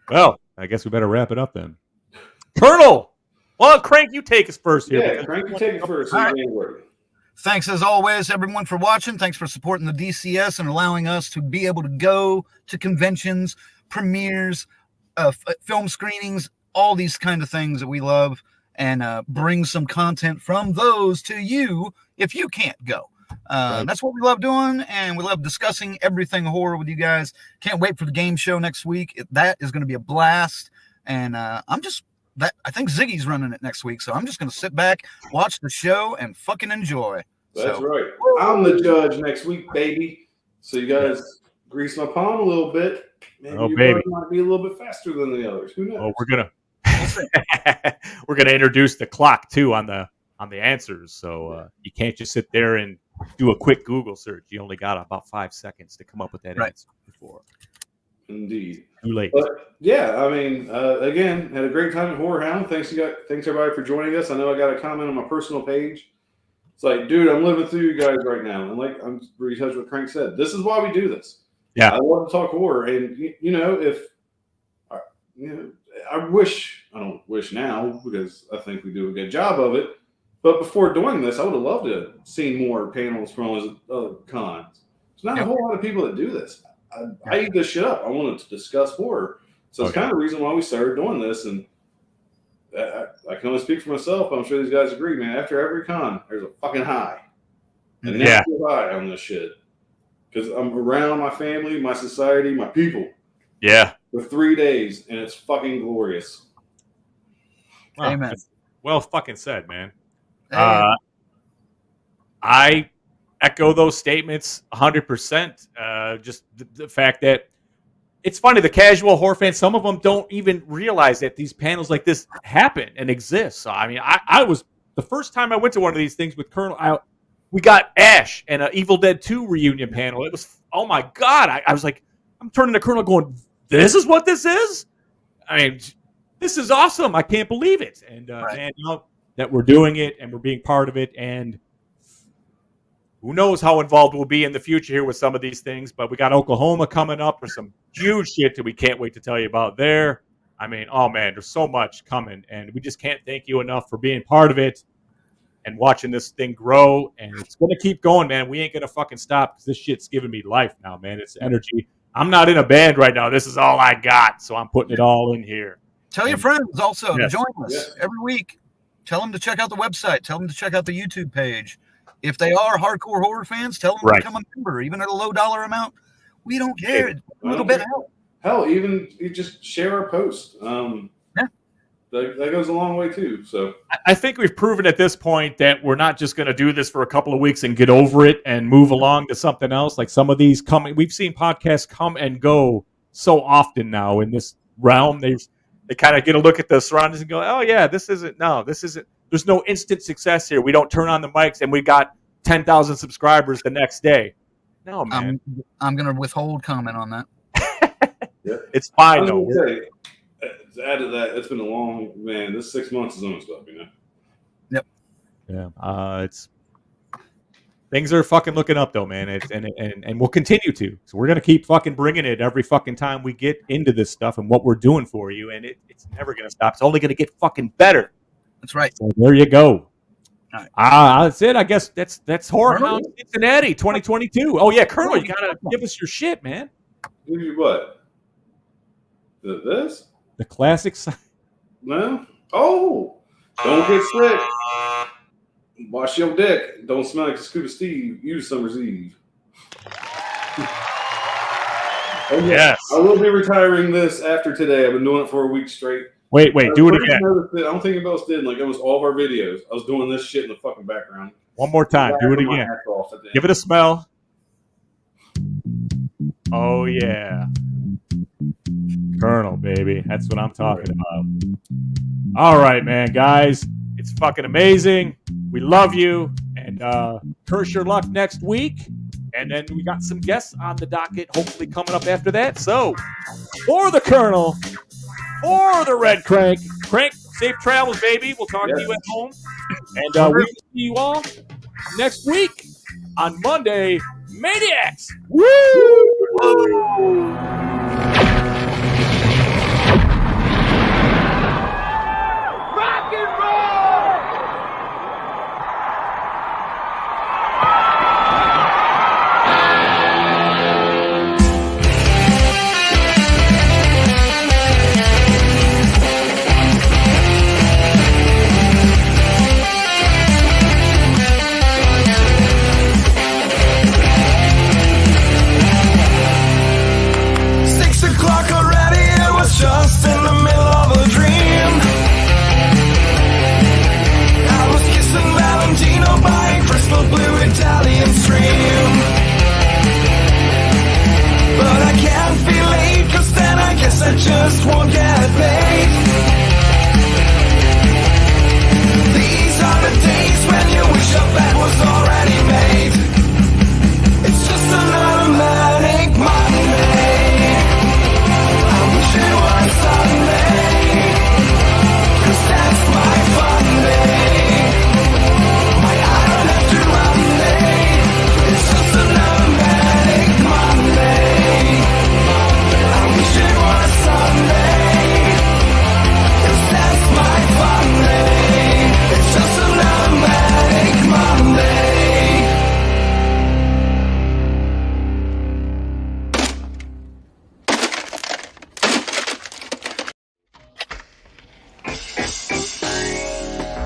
Well, I guess we better wrap it up then. Colonel! Well, Crank, you take us first here. Yeah, Crank, you take it first. All right. Thanks as always, everyone, for watching. Thanks for supporting the DCS and allowing us to be able to go to conventions, premieres, film screenings, all these kind of things that we love, and bring some content from those to you if you can't go. That's what we love doing, and we love discussing everything horror with you guys. Can't wait for the game show next week. That is going to be a blast, and I think Ziggy's running it next week, so I'm just going to sit back, watch the show, and fucking enjoy. That's right. I'm the judge next week, baby. So you guys grease my palm a little bit. Maybe you guys might be a little bit faster than the others. Who knows? Oh, we're gonna introduce the clock too on the answers. So you can't just sit there and do a quick Google search. You only got about 5 seconds to come up with that answer before. Indeed. Too late. But yeah, I mean, again, had a great time at HorrorHound. Thanks everybody for joining us. I know I got a comment on my personal page. It's like, dude, I'm living through you guys right now. And like, I'm retouch what Crank said. This is why we do this. Yeah. I love to talk horror. And I don't wish now because I think we do a good job of it. But before doing this, I would have loved to have seen more panels from other cons. There's not a whole lot of people that do this. I eat this shit up. I wanted to discuss horror. So it's kind of the reason why we started doing this. And I can only speak for myself. I'm sure these guys agree, man. After every con, there's a fucking high. And that's a high on this shit. Because I'm around my family, my society, my people. Yeah. For 3 days, and it's fucking glorious. Wow, amen. Well fucking said, man. I echo those statements 100%. Just the fact that it's funny, the casual horror fans, some of them don't even realize that these panels like this happen and exist. So, I mean, I was, the first time I went to one of these things with Colonel, we got Ash and an Evil Dead 2 reunion panel. It was, oh my God. I was like, I'm turning to Colonel going, this is what this is? I mean, this is awesome. I can't believe it. And, man, you know, that we're doing it and we're being part of it. And who knows how involved we'll be in the future here with some of these things. But we got Oklahoma coming up with some huge shit that we can't wait to tell you about there. I mean, oh, man, there's so much coming. And we just can't thank you enough for being part of it and watching this thing grow. And it's going to keep going, man. We ain't going to fucking stop because this shit's giving me life now, man. It's energy. I'm not in a band right now. This is all I got. So I'm putting it all in here. Tell your friends also to join us every week. Tell them to check out the website. Tell them to check out the YouTube page. If they are hardcore horror fans, tell them to become a member, even at a low dollar amount. We don't care. A little bit help. Hell, even you just share our post. That goes a long way too. So I think we've proven at this point that we're not just going to do this for a couple of weeks and get over it and move along to something else. Like some of these coming, we've seen podcasts come and go so often now in this realm. They kind of get a look at the surroundings and go, oh yeah, this isn't. There's no instant success here. We don't turn on the mics and we got 10,000 subscribers the next day. No, man. I'm going to withhold comment on that. It's fine, though. To add to that, it's been a long, man, this 6 months is almost up, you know? Yep. Yeah. Things are fucking looking up, though, man. And we'll continue to. So we're going to keep fucking bringing it every fucking time we get into this stuff and what we're doing for you. And it's never going to stop. It's only going to get fucking better. That's right. So there you go. All right. That's it. I guess that's HorrorHound Cincinnati 2022. Oh yeah, Colonel, you gotta give us your shit, man. Give you what? This? The classics. No. Oh, don't get sick. Wash your dick. Don't smell like the Scuba Steve. Use Summer's Eve. Oh, yes. I will be retiring this after today. I've been doing it for a week straight. Wait, do it again. I don't think anybody else did. Like almost all of our videos, I was doing this shit in the fucking background. One more time. Do it again. Give it a smell. Oh, yeah. Colonel, baby. That's what I'm talking about. All right, man, guys. It's fucking amazing. We love you. And curse your luck next week. And then we got some guests on the docket, hopefully coming up after that. So, for the Colonel, for the Red Crank, safe travels, baby. We'll talk to you at home. And we will see you all next week on Monday Maniacs. Woo! Just in the middle of a dream, I was kissing Valentino by a crystal blue Italian stream. But I can't be late, 'cause then I guess I just won't get paid. These are the days when you wish your bed was already made. It's just another manic Monday. It was Sunday, 'cause that's my fun day. I don't have to Monday. It's just another manic Monday. I wish it was Sunday, 'cause that's my fun day. It's just another manic Monday.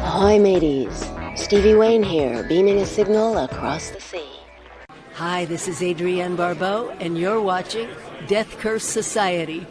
Ahoy, mateys. Stevie Wayne here, beaming a signal across the sea. Hi, this is Adrienne Barbeau, and you're watching Death Curse Society.